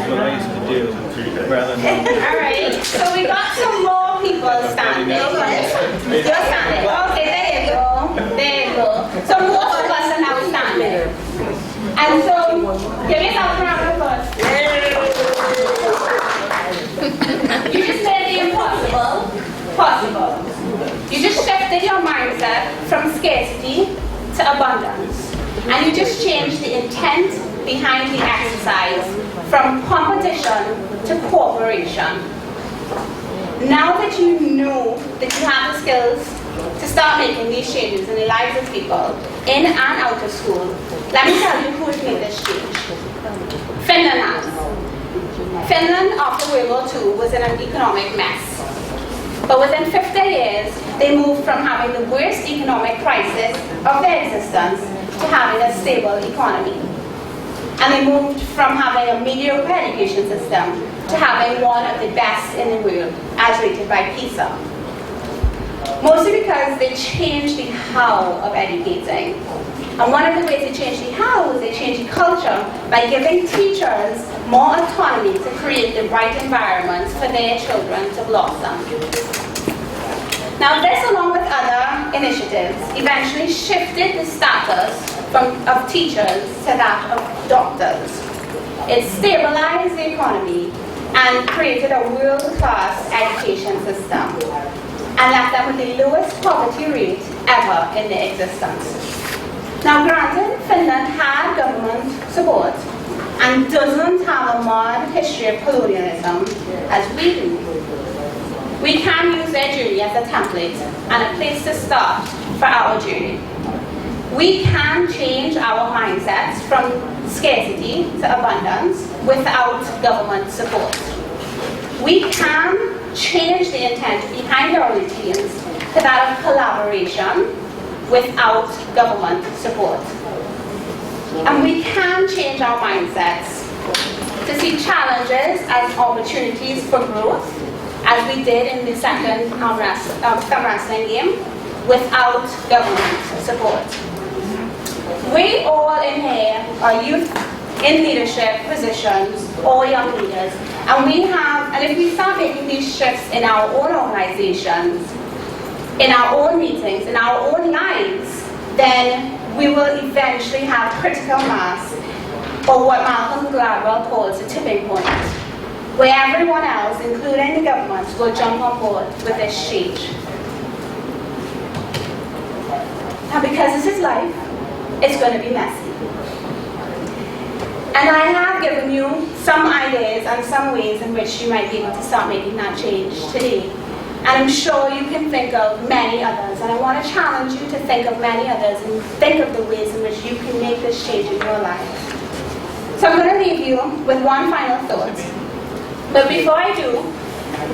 what I used to do rather than. Alright, so we got some more people standing. You're standing. Okay, there you go. There you go. So most of us are now standing. And so, give yourself a round of applause. You just made the impossible possible. You just shifted your mindset from scarcity to abundance. And you just changed the intent behind the exercise from competition to cooperation. Now that you know that you have the skills to start making these changes in the lives of people in and out of school, let me tell you who's made this change. Finland has. Finland, after World War II, was in an economic mess. But within 50 years, they moved from having the worst economic crisis of their existence to having a stable economy. And they moved from having a mediocre education system to having one of the best in the world, as rated by PISA. Mostly because they changed the how of educating. And one of the ways they changed the how was they changed the culture by giving teachers more autonomy to create the right environments for their children to blossom. Now this, along with other initiatives, eventually shifted the status of teachers to that of doctors. It stabilized the economy and created a world-class education system and left them with the lowest poverty rate ever in their existence. Now granted, Finland had government support and doesn't have a marred history of colonialism as we do. We can use their journey as a template and a place to start for our journey. We can change our mindsets from scarcity to abundance without government support. We can change the intent behind our routines to that of collaboration without government support. And we can change our mindsets to see challenges as opportunities for growth, as we did in the second thumb wrestling game, without government support. We all in here are youth in leadership positions or young leaders, and if we start making these shifts in our own organizations, in our own meetings, in our own lives, then we will eventually have critical mass, or what Malcolm Gladwell calls a tipping point, where everyone else, including the government, will jump on board with this change. Now because this is life, it's going to be messy. And I have given you some ideas and some ways in which you might be able to start making that change today. And I'm sure you can think of many others. And I want to challenge you to think of many others and think of the ways in which you can make this change in your life. So I'm going to leave you with one final thought. But before I do,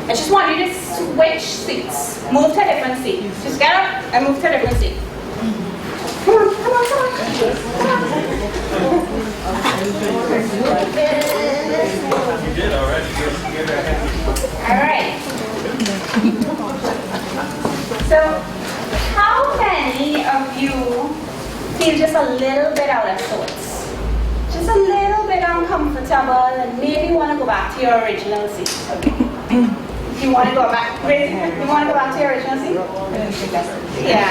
I just want you to switch seats. Move to a different seat. Just get up and move to a different seat. Come on, come on, come on. Come on. You did already. All right. So, how many of you feel just a little bit out of sorts? Just a little bit uncomfortable and maybe want to go back to your original seat? You want to go back? You want to go back to your original seat? Yeah.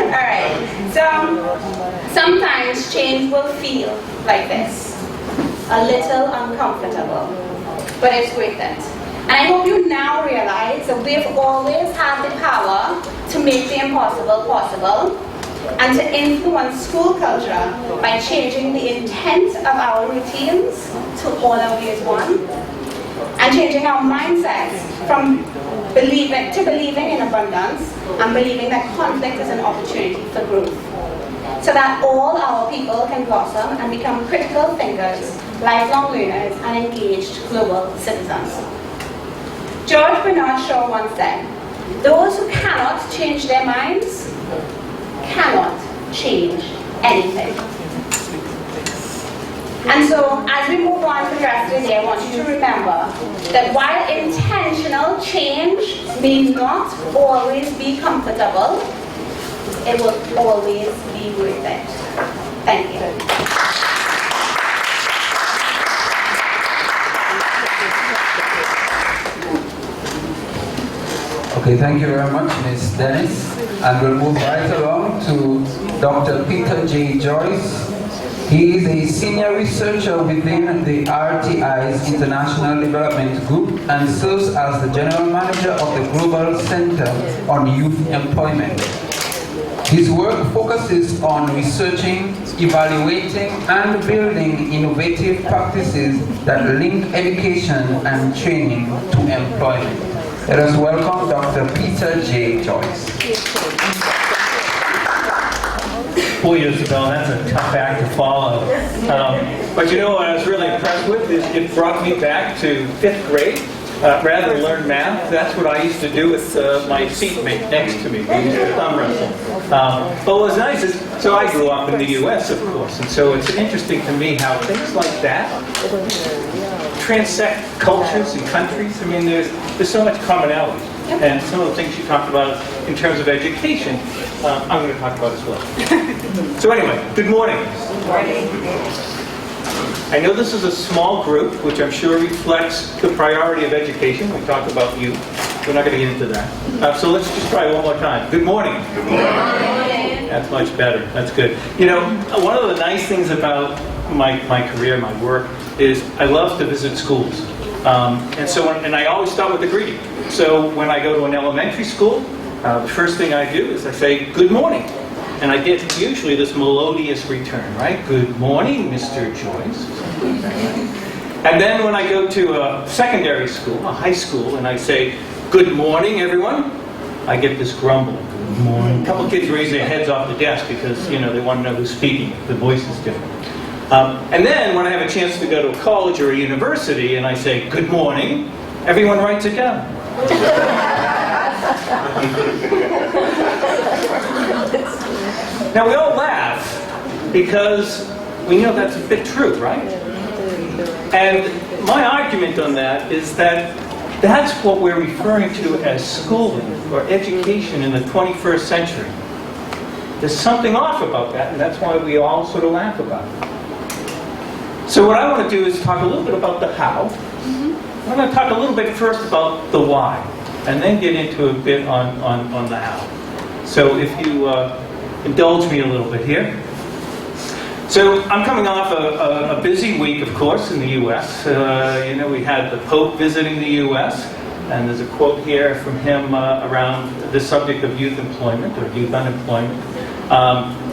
All right. So sometimes change will feel like this, a little uncomfortable, but it's worth it. And I hope you now realize that we've always had the power to make the impossible possible and to influence school culture by changing the intent of our routines to all of you as one, and changing our mindsets from believing in abundance and believing that conflict is an opportunity for growth, so that all our people can blossom and become critical thinkers, lifelong learners, and engaged global citizens. George Bernard Shaw once said, "Those who cannot change their minds cannot change anything." And so, as we move on to the rest of the day, I want you to remember that while intentional change may not always be comfortable, it will always be worth it. Thank you. Okay, thank you very much, Ms. Dennis. And we'll move right along to Dr. Peter J. Joyce. He is a senior researcher within the RTI's International Development Group and serves as the general manager of the Global Center on Youth Employment. His work focuses on researching, evaluating, and building innovative practices that link education and training to employment. Let us welcome Dr. Peter J. Joyce. Boy, Isabel, that's a tough act to follow. But you know what I was really impressed with is it brought me back to 5th grade. Rather than learn math, that's what I used to do with my seatmate next to me. We used to thumb wrestle. But what was nice is, so I grew up in the U.S., of course, and so it's interesting to me how things like that transect cultures and countries. I mean, there's so much commonality. And some of the things you talked about in terms of education, I'm going to talk about as well. So anyway, good morning. Good morning. I know this is a small group, which I'm sure reflects the priority of education. We talked about youth. We're not going to get into that. So let's just try one more time. Good morning. Good morning. That's much better. That's good. You know, one of the nice things about my career, my work, is I love to visit schools. And I always start with a greeting. So when I go to an elementary school, the first thing I do is I say, good morning. And I get usually this melodious return, right? Good morning, Mr. Joyce. And then when I go to a secondary school, a high school, and I say, good morning, everyone, I get this grumble. Good morning. A couple of kids raise their heads off the desk because, you know, they want to know who's speaking. The voice is different. And then when I have a chance to go to a college or a university and I say, good morning, everyone writes it down. Now we all laugh because we know that's a bit true, right? And my argument on that is that that's what we're referring to as schooling or education in the 21st century. There's something off about that, and that's why we all sort of laugh about it. So what I want to do is talk a little bit about the how. I'm going to talk a little bit first about the why, and then get into a bit on the how. So if you indulge me a little bit here. So I'm coming off a busy week, of course, in the U.S. You know, we had the Pope visiting the U.S., and there's a quote here from him around the subject of youth employment or youth unemployment.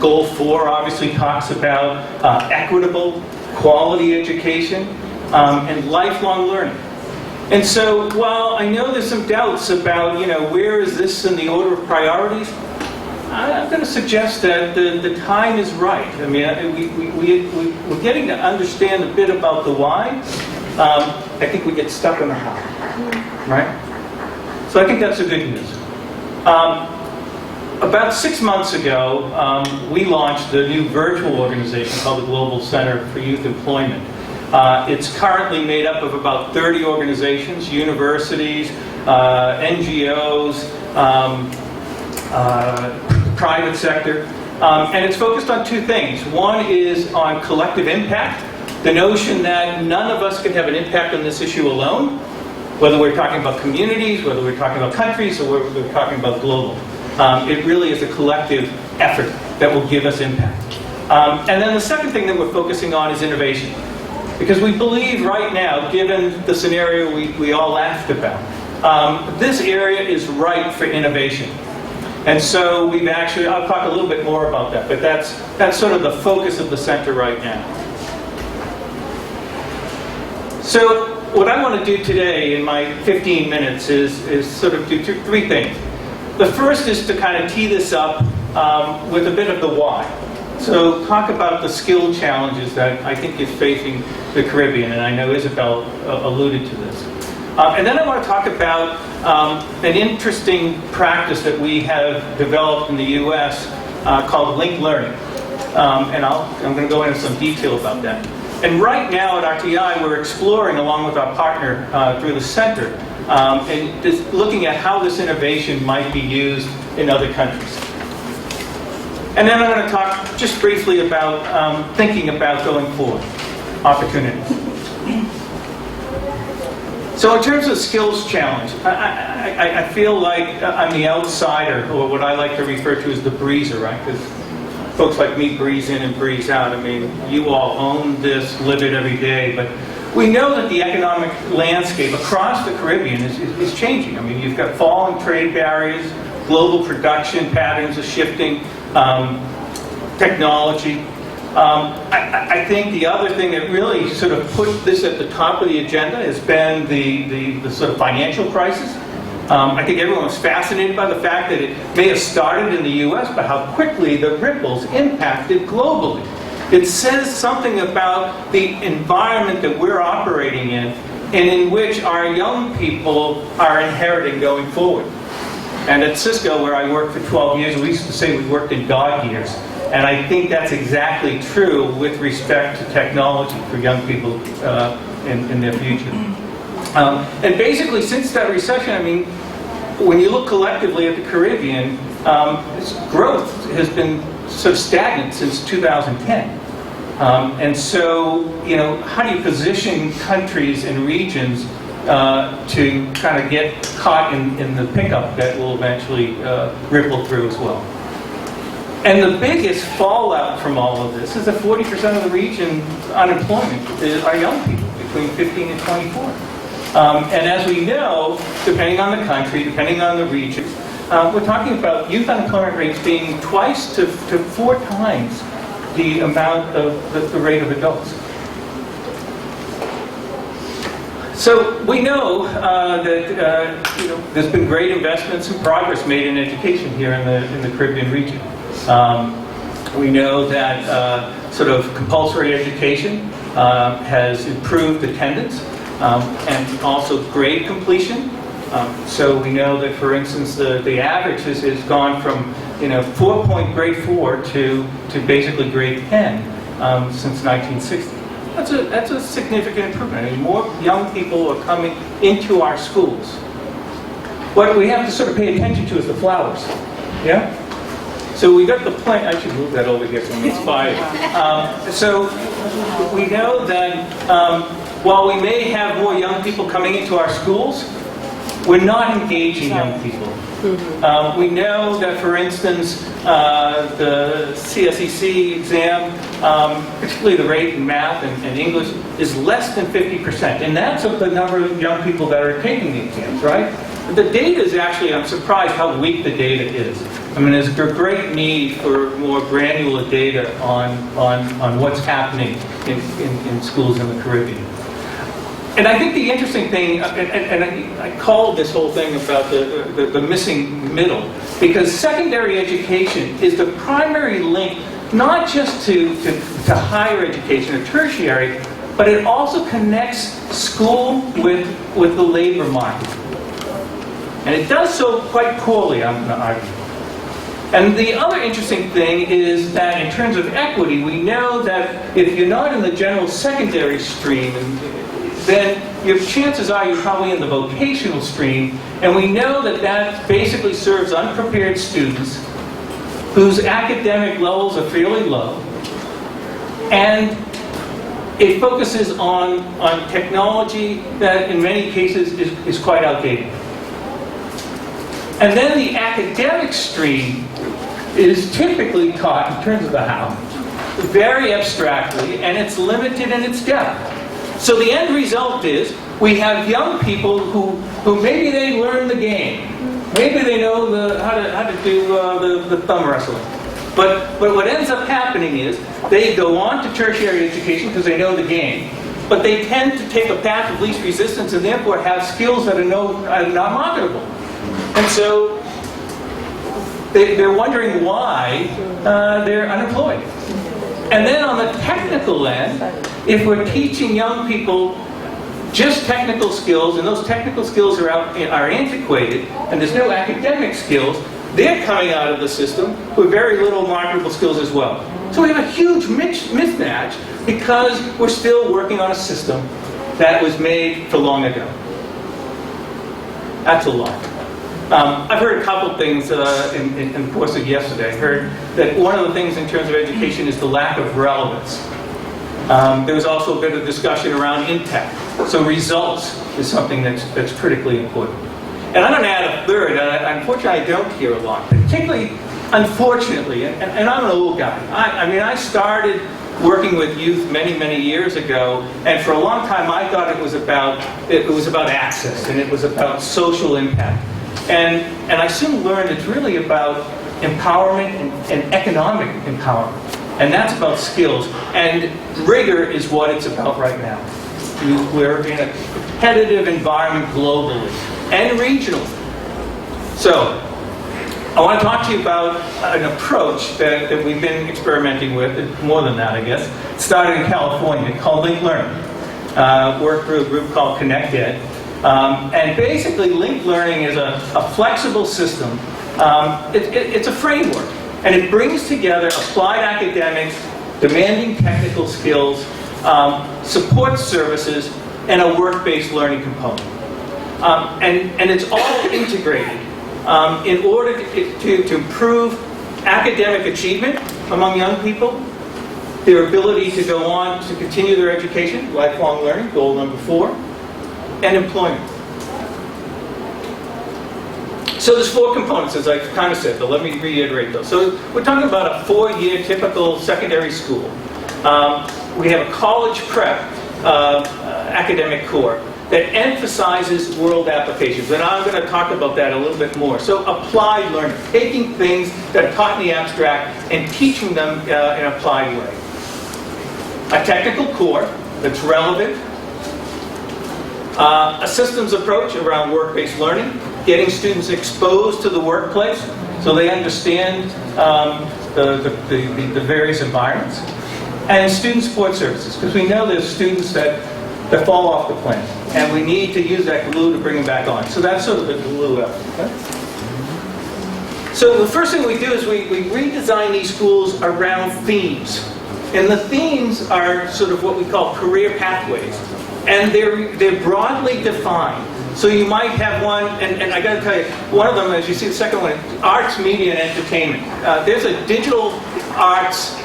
Goal 4 obviously talks about equitable, quality education, and lifelong learning. And so while I know there's some doubts about, you know, where is this in the order of priorities, I'm going to suggest that the time is right. I mean, we're getting to understand a bit about the why. I think we get stuck on the how, right? So I think that's the good news. About 6 months ago, we launched a new virtual organization called the Global Center for Youth Employment. It's currently made up of about 30 organizations, universities, NGOs, private sector, and it's focused on 2 things. One is on collective impact, the notion that none of us can have an impact on this issue alone, whether we're talking about communities, whether we're talking about countries, or whether we're talking about global. It really is a collective effort that will give us impact. And then the second thing that we're focusing on is innovation. Because we believe right now, given the scenario we all laughed about, this area is ripe for innovation. And so we've actually, I'll talk a little bit more about that, but that's sort of the focus of the center right now. So what I want to do today in my 15 minutes is sort of do 3 things. The first is to kind of tee this up with a bit of the why. So talk about the skill challenges that I think is facing the Caribbean, and I know Isabel alluded to this. And then I want to talk about an interesting practice that we have developed in the U.S. Called linked learning. And I'm going to go into some detail about that. And right now at RTI, we're exploring, along with our partner through the center, and just looking at how this innovation might be used in other countries. And then I'm going to talk just briefly about thinking about going forward, opportunities. So in terms of skills challenge, I feel like I'm the outsider, or what I like to refer to as the breezer, right? Because folks like me breeze in and breeze out. I mean, you all own this, live it every day, but we know that the economic landscape across the Caribbean is changing. I mean, you've got falling trade barriers, global production patterns are shifting, technology. I think the other thing that really sort of put this at the top of the agenda has been the sort of financial crisis. I think everyone was fascinated by the fact that it may have started in the US, but how quickly the ripples impacted globally. It says something about the environment that we're operating in and in which our young people are inheriting going forward. And at Cisco, where I worked for 12 years, we used to say we worked in dog years. And I think that's exactly true with respect to technology for young people in their future. And basically, since that recession, I mean, when you look collectively at the Caribbean, growth has been sort of stagnant since 2010. And so, you know, how do you position countries and regions to kind of get caught in the pickup that will eventually ripple through as well? And the biggest fallout from all of this is that 40% of the region's unemployment are young people between 15 and 24. And as we know, depending on the country, depending on the region, we're talking about youth unemployment rates being twice to 4 times the amount of the rate of adults. So we know that you know, there's been great investments and progress made in education here in the Caribbean region. We know that sort of compulsory education has improved attendance and also grade completion. So we know that, for instance, the average has gone from 4-point grade 4 to basically grade 10 since 1960. That's a significant improvement. I mean, more young people are coming into our schools. What we have to sort of pay attention to is the flowers. Yeah? So we got the plant. I should move that over here so I'm inspired. So we know that while we may have more young people coming into our schools, we're not engaging young people. We know that, for instance, the CSEC exam, particularly the rate in math and English, is less than 50%. And that's of the number of young people that are taking the exams, right? The data is actually, I'm surprised how weak the data is. I mean, there's a great need for more granular data on what's happening in schools in the Caribbean. And I think the interesting thing, and I called this whole thing about the missing middle, because secondary education is the primary link, not just to higher education or tertiary, but it also connects school with the labor market. And it does so quite poorly, I'm going to argue. And the other interesting thing is that in terms of equity, we know that if you're not in the general secondary stream, then your chances are you're probably in the vocational stream, and we know that that basically serves unprepared students whose academic levels are fairly low, and it focuses on technology that in many cases is quite outdated. And then the academic stream is typically taught in terms of the how, very abstractly, and it's limited in its depth. So the end result is we have young people who maybe they learn the game, maybe they know how to do the thumb wrestling, but what ends up happening is they go on to tertiary education because they know the game, but they tend to take a path of least resistance and therefore have skills that are not marketable, and so they're wondering why they're unemployed. And then on the technical end, if we're teaching young people just technical skills, and those technical skills are antiquated, and there's no academic skills, they're coming out of the system with very little marketable skills as well. So we have a huge mismatch because we're still working on a system that was made for long ago. That's a lot. I've heard a couple things in the course of yesterday. I heard that one of the things in terms of education is the lack of relevance. There was also a bit of discussion around impact. So results is something that's critically important. And I'm going to add a third, and unfortunately I don't hear a lot, particularly, unfortunately, and I'm an old guy. I mean, I started working with youth many, many years ago, and for a long time I thought it was about access, and it was about social impact. And I soon learned it's really about empowerment and economic empowerment. And that's about skills. And rigor is what it's about right now. We're in a competitive environment globally and regionally. So, I want to talk to you about an approach that we've been experimenting with, more than that I guess, started in California, called linked learning. Worked through a group called ConnectEd. And basically linked learning is a flexible system. It's a framework, and it brings together applied academics, demanding technical skills, support services, and a work-based learning component. And it's all integrated in order to improve academic achievement among young people, their ability to go on to continue their education, lifelong learning, goal number 4, and employment. So there's 4 components, as I kind of said, but let me reiterate those. So we're talking about a 4-year typical secondary school. We have a college prep academic core that emphasizes world applications, and I'm going to talk about that a little bit more. So applied learning, taking things that are taught in the abstract and teaching them in an applied way. A technical core that's relevant. A systems approach around work-based learning, getting students exposed to the workplace so they understand the various environments. And student support services, because we know there's students that fall off the plan, and we need to use that glue to bring them back on. So that's sort of the glue element. Okay? So the first thing we do is we redesign these schools around themes. And the themes are sort of what we call career pathways. And they're broadly defined. So you might have one, and I got to tell you, one of them, as you see the second one, arts, media, and entertainment. There's a digital arts,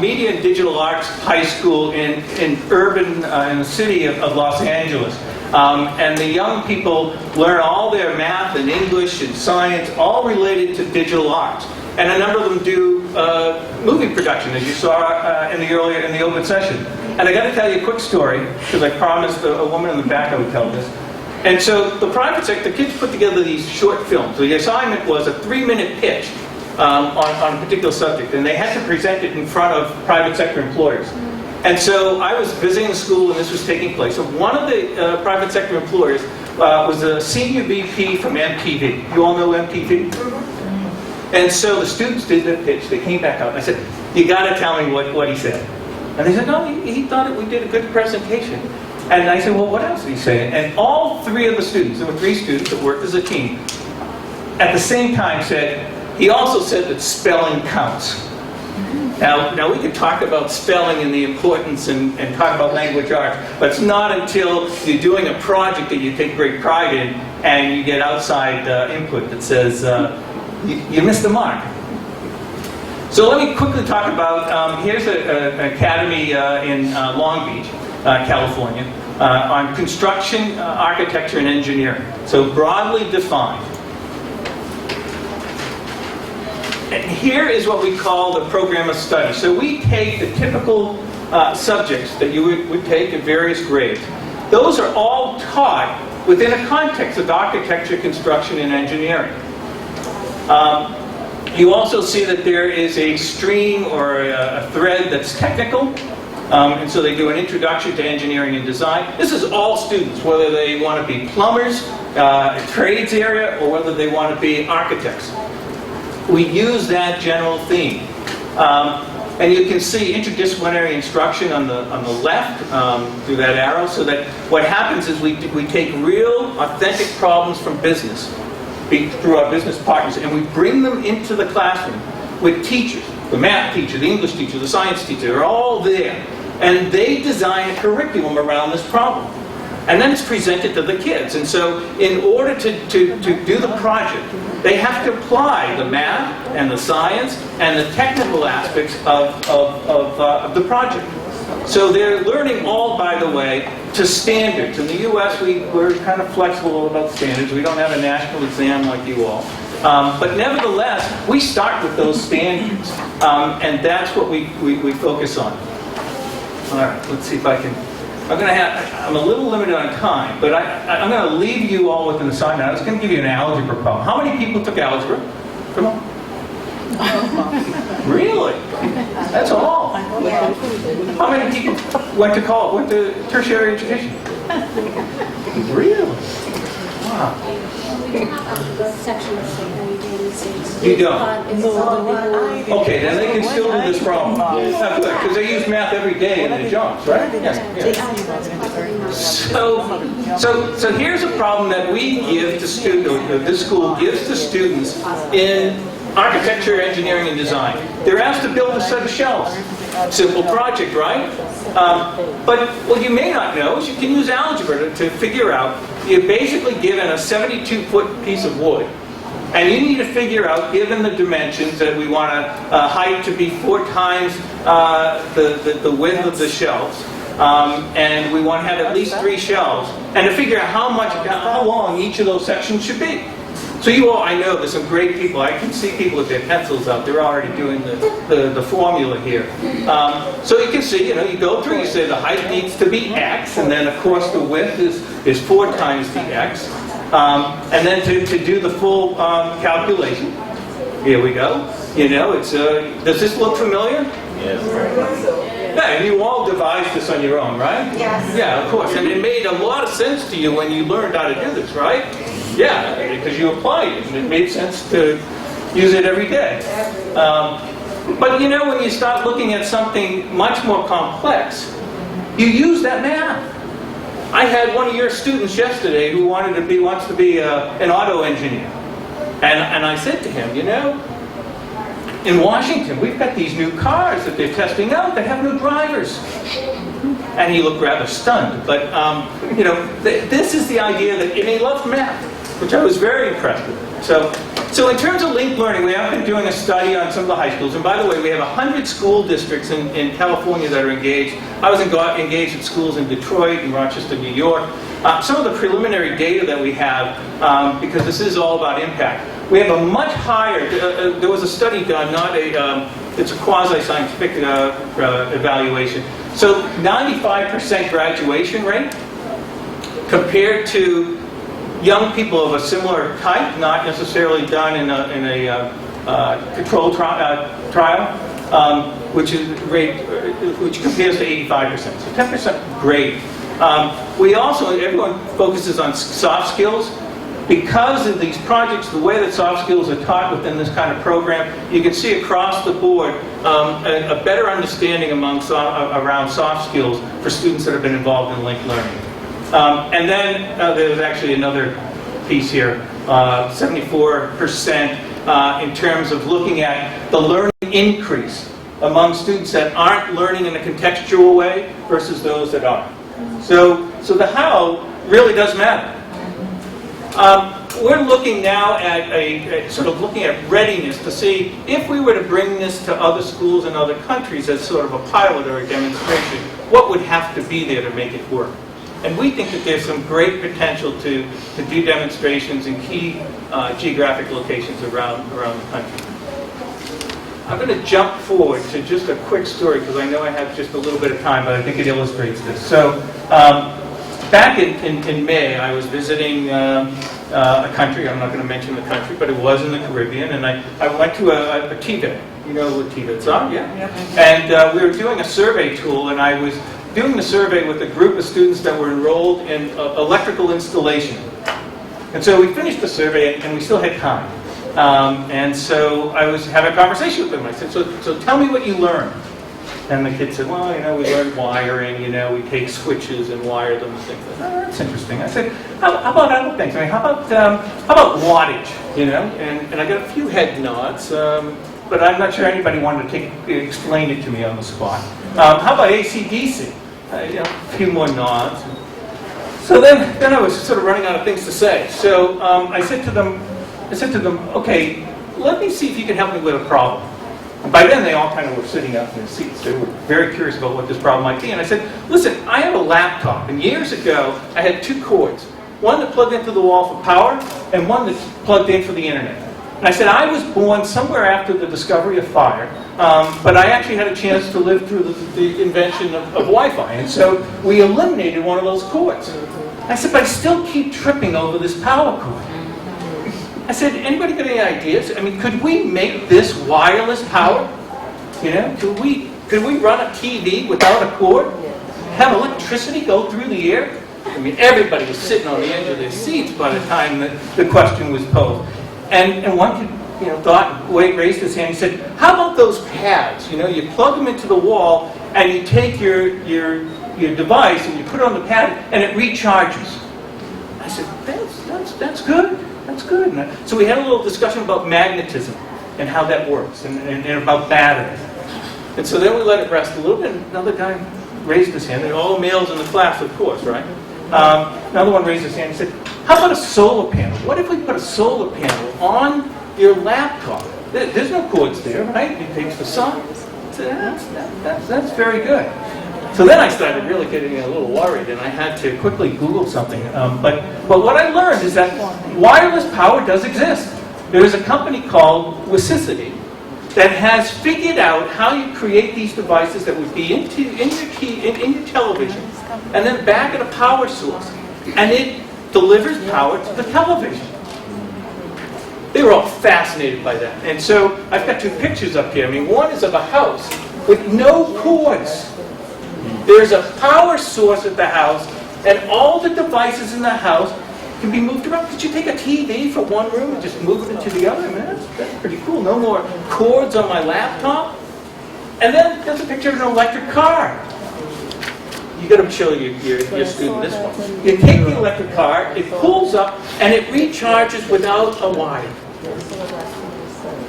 media and digital arts high school in the city of Los Angeles. And the young people learn all their math and English and science, all related to digital arts. And a number of them do movie production, as you saw in the open session. And I got to tell you a quick story, because I promised a woman in the back I would tell this. And so the private sector, the kids put together these short films. The assignment was a 3-minute pitch on a particular subject, and they had to present it in front of private sector employers. And so I was visiting the school, and this was taking place. So one of the private sector employers was a senior VP from MTV. You all know MTV? And so the students did their pitch. They came back out, and I said, "You got to tell me what he said." And they said, "No, he thought we did a good presentation." And I said, "Well, what else did he say?" And all 3 of the students, there were 3 students that worked as a team, at the same time said, he also said that spelling counts. Now we could talk about spelling and the importance and talk about language arts, but it's not until you're doing a project that you take great pride in and you get outside input that says, you missed the mark. So let me quickly talk about, here's an academy in Long Beach, California, on construction, architecture, and engineering. So broadly defined. And here is what we call the program of study. So we take the typical subjects that you would take at various grades. Those are all taught within a context of architecture, construction, and engineering. You also see that there is a stream or a thread that's technical. And so they do an introduction to engineering and design. This is all students, whether they want to be plumbers, trades area, or whether they want to be architects. We use that general theme. And you can see interdisciplinary instruction on the left through that arrow, so that what happens is we take real, authentic problems from business through our business partners, and we bring them into the classroom with teachers, the math teacher, the English teacher, the science teacher. They're all there. And they design a curriculum around this problem. And then it's presented to the kids. And so in order to do the project, they have to apply the math and the science and the technical aspects of the project. So they're learning all, by the way, to standards. In the U.S., we're kind of flexible about standards. We don't have a national exam like you all. But nevertheless, we start with those standards. And that's what we focus on. All right, let's see if I can... I'm a little limited on time, but I'm going to leave you all with an assignment. I was going to give you an algebra problem. How many people took algebra? Come on. Really? That's all? How many people went to college, went to tertiary education? Really? Wow. You don't? Okay, then they can still do this problem. Because they use math every day in the jobs, right? Yeah. So here's a problem that we give to students, or this school gives to students in architecture, engineering, and design. They're asked to build a set of shelves. Simple project, right? But what you may not know is you can use algebra to figure out, you're basically given a 72-foot piece of wood, and you need to figure out, given the dimensions, that we want a height to be 4 times the width of the shelves, and we want to have at least 3 shelves, and to figure out how long each of those sections should be. So you all, I know there's some great people. I can see people with their pencils out. They're already doing the formula here. So you can see, you go through, you say the height needs to be X, and then of course the width is 4 times the X. And then to do the full calculation, here we go. It's does this look familiar? Yes. Yeah, and you all devised this on your own, right? Yes. Yeah, of course. And it made a lot of sense to you when you learned how to do this, right? Yeah, because you applied it, and it made sense to use it every day. But when you start looking at something much more complex, you use that math. I had one of your students yesterday who wants to be an auto engineer. And I said to him, in Washington, we've got these new cars that they're testing out that have no drivers. And he looked rather stunned. But, this is the idea that, and he loved math, which I was very impressed with. So in terms of linked learning, we have been doing a study on some of the high schools. And by the way, we have 100 school districts in California that are engaged. I was engaged at schools in Detroit and Rochester, New York. Some of the preliminary data that we have, because this is all about impact, we have a much higher, there was a study done, it's a quasi-scientific evaluation. So 95% graduation rate compared to young people of a similar type, not necessarily done in a controlled trial, which compares to 85%. So 10% grade. We also, everyone focuses on soft skills. Because of these projects, the way that soft skills are taught within this kind of program, you can see across the board a better understanding around soft skills for students that have been involved in linked learning. And then there's actually another piece here, 74% in terms of looking at the learning increase among students that aren't learning in a contextual way versus those that are. So the how really does matter. We're looking now at looking at readiness to see if we were to bring this to other schools in other countries as sort of a pilot or a demonstration, what would have to be there to make it work? And we think that there's some great potential to do demonstrations in key geographic locations around the country. I'm going to jump forward to just a quick story because I know I have just a little bit of time, but I think it illustrates this. So back in May, I was visiting a country. I'm not going to mention the country, but it was in the Caribbean, and I went to a TVET. You know what TVETs are? Yeah? And we were doing a survey tool, and I was doing the survey with a group of students that were enrolled in electrical installation. And so we finished the survey, and we still had time. And so I was having a conversation with them. I said, so tell me what you learned. And the kid said, well, we learned wiring, we take switches and wire them and things like that. Oh, that's interesting. I said, how about other things? How about wattage, And I got a few head nods, but I'm not sure anybody wanted to explain it to me on the spot. How about AC/DC? A few more nods. So then I was sort of running out of things to say. So I said to them, okay, let me see if you can help me with a problem. And by then, they all kind of were sitting up in their seats. They were very curious about what this problem might be. And I said, listen, I have a laptop. And years ago, I had two cords. One that plugged into the wall for power, and one that's plugged in for the internet. And I said, I was born somewhere after the discovery of fire, but I actually had a chance to live through the invention of Wi-Fi. And so we eliminated one of those cords. I said, but I still keep tripping over this power cord. I said, anybody got any ideas? I mean, could we make this wireless power? You know, could we run a TV without a cord? Have electricity go through the air? I mean, everybody was sitting on the edge of their seats by the time that the question was posed. And one kid, you know, raised his hand and said, how about those pads? You know, you plug them into the wall and you take your device and you put it on the pad and it recharges. I said, that's good. That's good. And so we had a little discussion about magnetism and how that works and about batteries. And so then we let it rest a little bit. Another guy raised his hand. They're all males in the class, of course, right? Another one raised his hand and said, how about a solar panel? What if we put a solar panel on your laptop? There's no cords there, right? It takes the sun. I said, that's very good. So then I started really getting a little worried, and I had to quickly Google something. But what I learned is that wireless power does exist. There is a company called Wisicity that has figured out how you create these devices that would be in your television, and then back at a power source, and it delivers power to the television. They were all fascinated by that. And so I've got two pictures up here. I mean, one is of a house with no cords. There's a power source at the house, and all the devices in the house can be moved around. Could you take a TV from one room and just move it into the other? I mean, that's pretty cool. No more cords on my laptop. And then there's a picture of an electric car. You got to show your student this one. You take the electric car, it pulls up, and it recharges without a wire.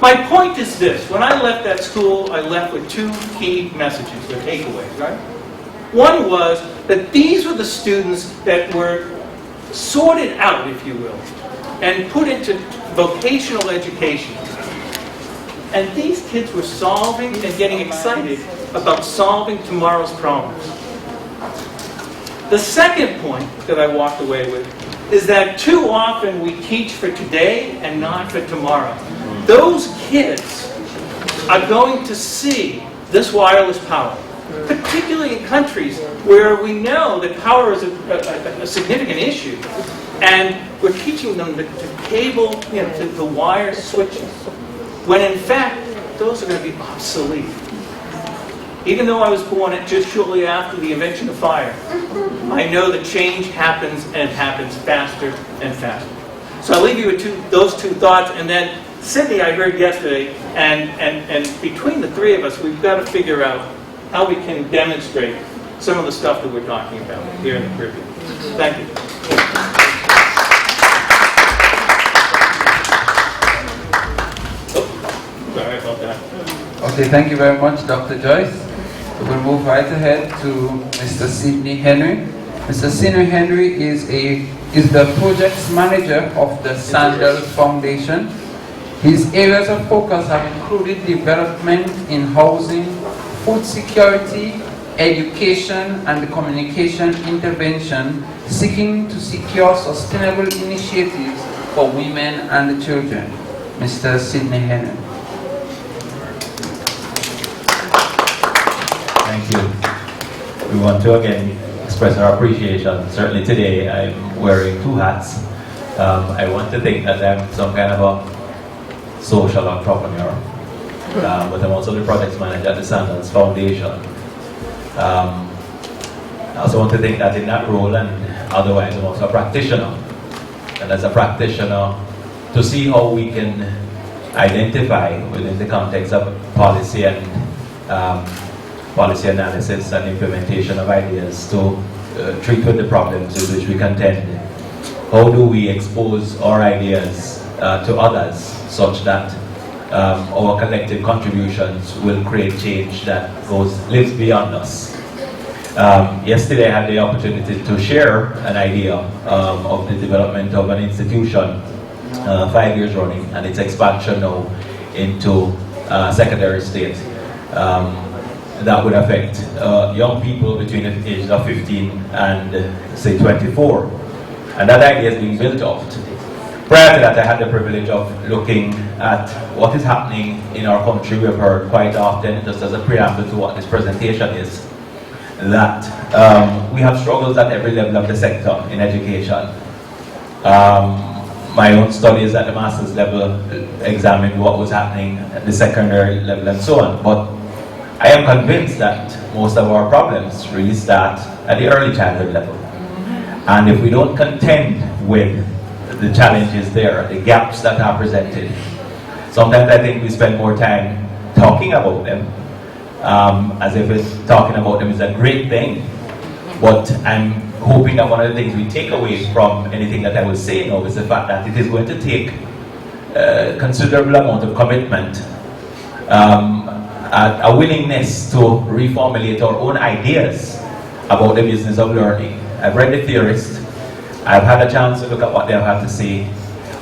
My point is this. When I left that school, I left with two key messages, or takeaways, right? One was that these were the students that were sorted out, if you will, and put into vocational education. And these kids were solving and getting excited about solving tomorrow's problems. The second point that I walked away with is that too often we teach for today and not for tomorrow. Those kids are going to see this wireless power, particularly in countries where we know that power is a significant issue, and we're teaching them to cable, to wire switches, when in fact those are going to be obsolete. Even though I was born just shortly after the invention of fire, I know that change happens, and it happens faster and faster. So I'll leave you with those two thoughts, and then Sydney I heard yesterday, and between the three of us, we've got to figure out how we can demonstrate some of the stuff that we're talking about here in the Caribbean. Thank you. Oh, sorry about that. Okay, thank you very much, Dr. Joyce. We'll move right ahead to Mr. Sidney Henry. Mr. Sidney Henry is the projects manager of the Sandals Foundation. His areas of focus have included development in housing, food security, education, and communication intervention, seeking to secure sustainable initiatives for women and children. Mr. Sidney Henry. Thank you. We want to again express our appreciation. Certainly today I'm wearing two hats. I want to think that I'm some kind of a social entrepreneur, but I'm also the projects manager at the Sandals Foundation. I also want to think that in that role, and otherwise I'm also a practitioner. And as a practitioner, to see how we can identify within the context of policy and policy analysis and implementation of ideas to treat with the problems with which we contend. How do we expose our ideas to others such that our collective contributions will create change that lives beyond us? Yesterday I had the opportunity to share an idea of the development of an institution 5 years running, and its expansion now into secondary state. That would affect young people between the ages of 15 and say 24. And that idea is being built out. Prior to that, I had the privilege of looking at what is happening in our country. We've heard quite often, just as a preamble to what this presentation is, that we have struggles at every level of the sector in education. My own studies at the master's level examined what was happening at the secondary level and so on. But I am convinced that most of our problems really start at the early childhood level. And if we don't contend with the challenges there, the gaps that are presented, sometimes I think we spend more time talking about them, as if talking about them is a great thing. But I'm hoping that one of the things we take away from anything that I will say now is the fact that it is going to take a considerable amount of commitment, a willingness to reformulate our own ideas about the business of learning. I've read the theorists. I've had a chance to look at what they have had to say.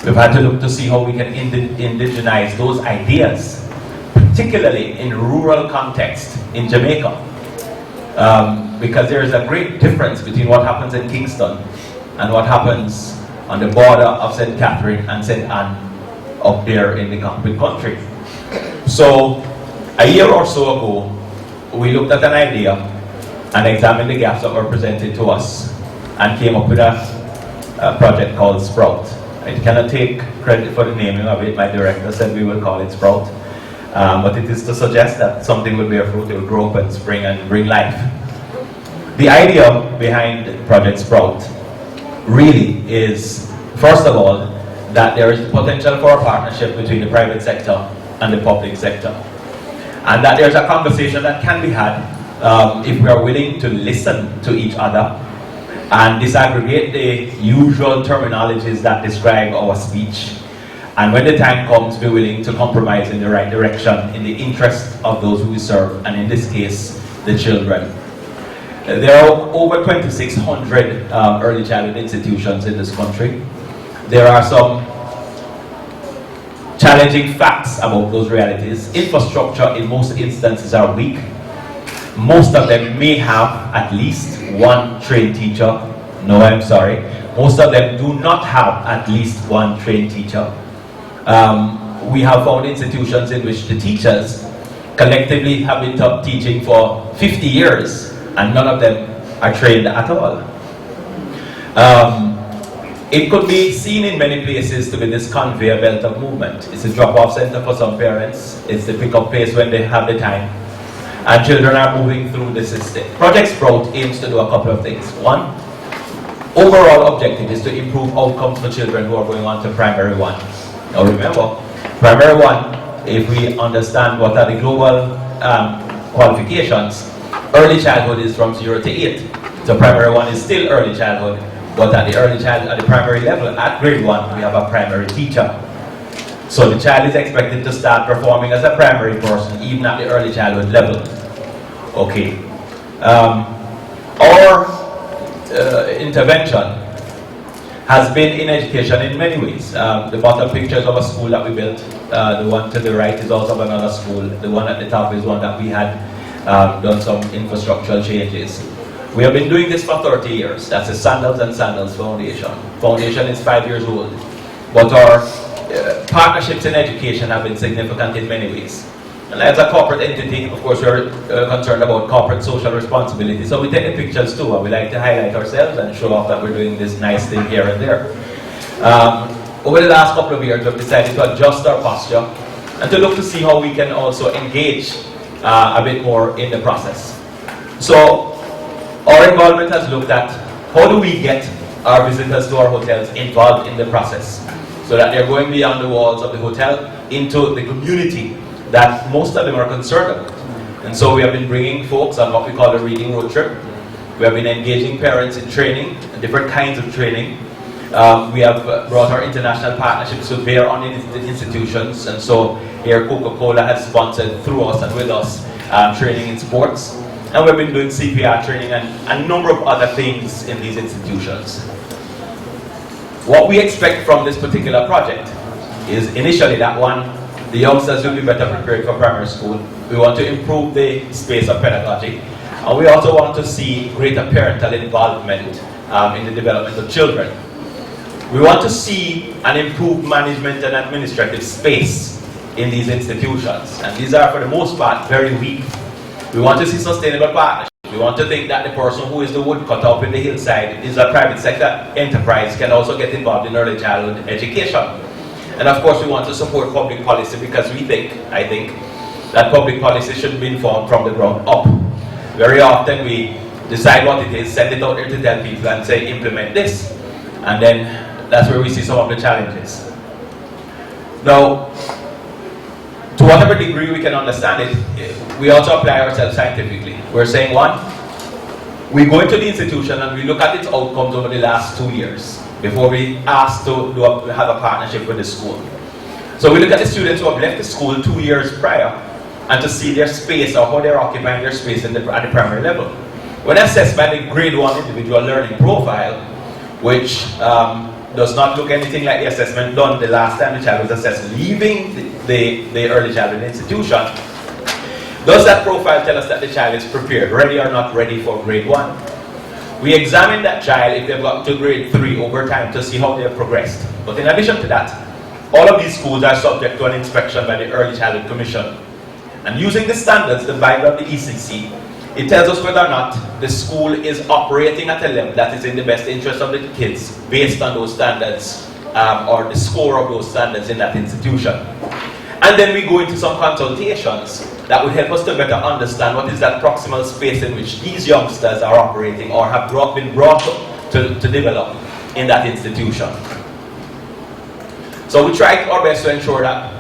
We've had to look to see how we can indigenize those ideas, particularly in rural context in Jamaica. Because there is a great difference between what happens in Kingston and what happens on the border of St. Catherine and St. Anne up there in the Caribbean country. So a year or so ago, we looked at an idea and examined the gaps that were presented to us and came up with a project called Sprout. I cannot take credit for the naming of it. My director said we will call it Sprout. But it is to suggest that something will bear fruit, it will grow up and spring and bring life. The idea behind Project Sprout really is, first of all, that there is the potential for a partnership between the private sector and the public sector. And that there's a conversation that can be had if we are willing to listen to each other and disaggregate the usual terminologies that describe our speech. And when the time comes, be willing to compromise in the right direction in the interest of those who we serve, and in this case, the children. There are over 2,600 early childhood institutions in this country. There are some challenging facts about those realities. Infrastructure in most instances are weak. Most of them may have at least one trained teacher. No, I'm sorry. Most of them do not have at least one trained teacher. We have found institutions in which the teachers collectively have been teaching for 50 years and none of them are trained at all. It could be seen in many places to be this conveyor belt of movement. It's a drop-off center for some parents. It's the pick-up place when they have the time. And children are moving through the system. Project Sprout aims to do a couple of things. One, overall objective is to improve outcomes for children who are going on to primary one. Now remember, primary one, if we understand what are the global qualifications, early childhood is from 0 to 8. So primary one is still early childhood, but at the primary level, at grade 1, we have a primary teacher. So the child is expected to start performing as a primary person, even at the early childhood level. Okay. Our intervention has been in education in many ways. The bottom picture is of a school that we built. The one to the right is also of another school. The one at the top is one that we had done some infrastructural changes. We have been doing this for 30 years. That's the Sandals and Sandals Foundation. Foundation is 5 years old. But our partnerships in education have been significant in many ways. And as a corporate entity, of course, we're concerned about corporate social responsibility. So we take the pictures too, and we like to highlight ourselves and show off that we're doing this nice thing here and there. Over the last couple of years, we've decided to adjust our posture and to look to see how we can also engage a bit more in the process. So our involvement has looked at how do we get our visitors to our hotels involved in the process so that they're going beyond the walls of the hotel into the community that most of them are concerned about. And so we have been bringing folks on what we call a reading road trip. We have been engaging parents in training, different kinds of training. We have brought our international partnerships to bear on the institutions, and so here Coca-Cola has sponsored through us and with us training in sports. And we've been doing CPR training and a number of other things in these institutions. What we expect from this particular project is initially that one the youngsters will be better prepared for primary school. We want to improve the space of pedagogy. And we also want to see greater parental involvement in the development of children. We want to see an improved management and administrative space in these institutions. And these are, for the most part, very weak. We want to see sustainable partnerships. We want to think that the person who is the woodcutter up in the hillside is a private sector enterprise can also get involved in early childhood education. And of course we want to support public policy because I think, that public policy should be informed from the ground up. Very often we decide what it is, send it out there to tell people and say implement this. And then that's where we see some of the challenges. Now, to whatever degree we can understand it, we also apply ourselves scientifically. We're saying one, we go into the institution and we look at its outcomes over the last 2 years before we ask to have a partnership with the school. So we look at the students who have left the school 2 years prior and to see their space or how they're occupying their space at the primary level. When assessed by the grade 1 individual learning profile, which does not look anything like the assessment done the last time the child was assessed leaving the early childhood institution, does that profile tell us that the child is prepared, ready or not ready for grade 1? We examine that child if they've gotten to grade 3 over time to see how they have progressed. But in addition to that, all of these schools are subject to an inspection by the Early Childhood Commission. And using the standards, the Bible of the ECC, it tells us whether or not the school is operating at a level that is in the best interest of the kids based on those standards or the score of those standards in that institution. And then we go into some consultations that would help us to better understand what is that proximal space in which these youngsters are operating or have been brought to develop in that institution. So we try our best to ensure that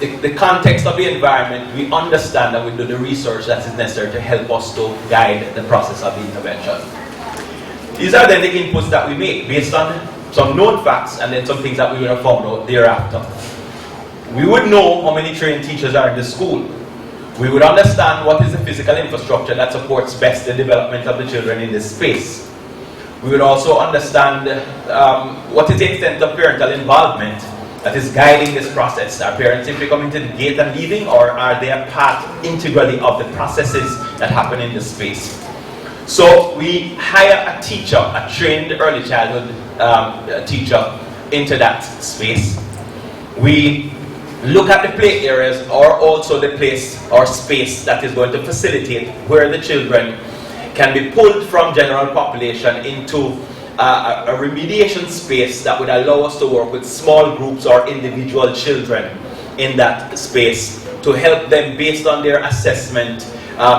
the context of the environment, we understand and we do the research that is necessary to help us to guide the process of the intervention. These are then the inputs that we make based on some known facts and then some things that we would have found out thereafter. We would know how many trained teachers are in the school. We would understand what is the physical infrastructure that supports best the development of the children in this space. We would also understand what is the extent of parental involvement that is guiding this process. Are parents simply coming to the gate and leaving, or are they a part integrally of the processes that happen in this space? So we hire a teacher, a trained early childhood teacher into that space. We look at the play areas or also the place or space that is going to facilitate where the children can be pulled from general population into a remediation space that would allow us to work with small groups or individual children in that space to help them based on their assessment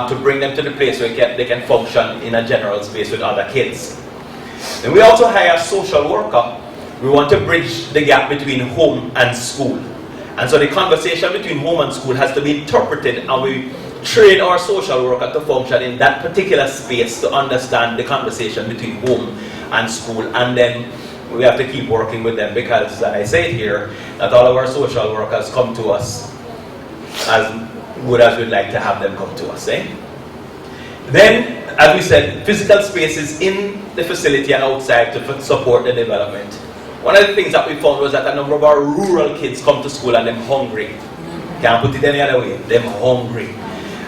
to bring them to the place where they can function in a general space with other kids. And we also hire a social worker. We want to bridge the gap between home and school. And so the conversation between home and school has to be interpreted, and we train our social worker to function in that particular space to understand the conversation between home and school. And then we have to keep working with them because, I say here, that all of our social workers come to us as good as we'd like to have them come to us. Then, as we said, physical spaces in the facility and outside to support the development. One of the things that we found was that a number of our rural kids come to school and they're hungry. Can't put it any other way, they're hungry.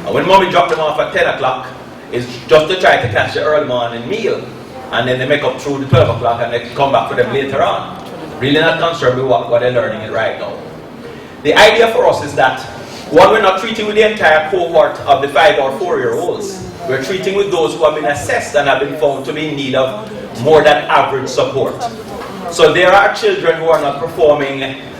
And when mommy dropped them off at 10 o'clock, it's just to try to catch the early morning meal. And then they make up through the 12 o'clock and they come back for them later on. Really not concerned with what they're learning right now. The idea for us is that, one, we're not treating with the entire cohort of the 5 or 4-year-olds. We're treating with those who have been assessed and have been found to be in need of more than average support. So there are children who are not performing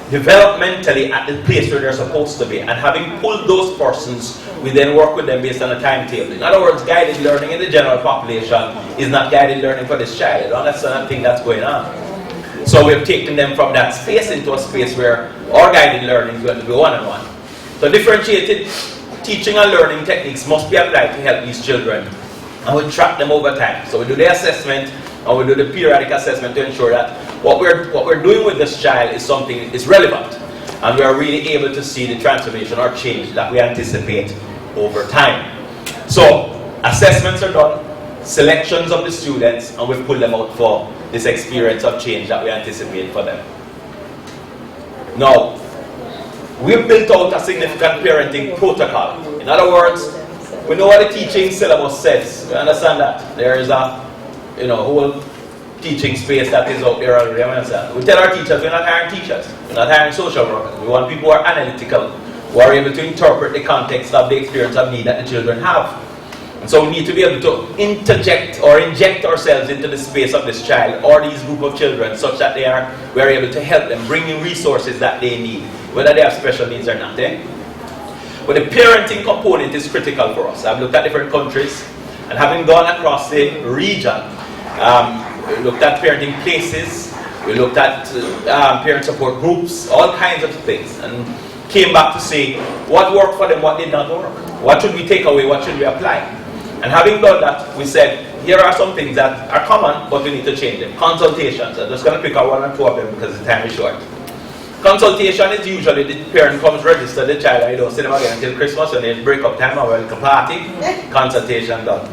developmentally at the place where they're supposed to be. And having pulled those persons, we then work with them based on a timetable. In other words, guided learning in the general population is not guided learning for this child. That's another thing that's going on. So we've taken them from that space into a space where our guided learning is going to be one-on-one. So differentiated teaching and learning techniques must be applied to help these children. And we track them over time. So we do the assessment and we do the periodic assessment to ensure that what we're doing with this child is something is relevant. And we are really able to see the transformation or change that we anticipate over time. So assessments are done, selections of the students, and we pull them out for this experience of change that we anticipate for them. Now, we've built out a significant parenting protocol. In other words, we know what the teaching syllabus says. We understand that. There is a whole teaching space that is out there already. We tell our teachers we're not hiring teachers. We're not hiring social workers. We want people who are analytical, who are able to interpret the context of the experience of need that the children have. And so we need to be able to interject or inject ourselves into the space of this child or these group of children such that we're able to help them, bring in resources that they need, whether they have special needs or not. But the parenting component is critical for us. I've looked at different countries, and having gone across the region, we looked at parenting places, we looked at parent support groups, all kinds of things, and came back to say what worked for them, what did not work. What should we take away, what should we apply? And having done that, we said, here are some things that are common, but we need to change them. Consultations. I'm just going to pick out one or two of them because the time is short. Consultation is usually the parent comes register the child and you don't see them again until Christmas and there's break-up time or welcome party. Consultation done.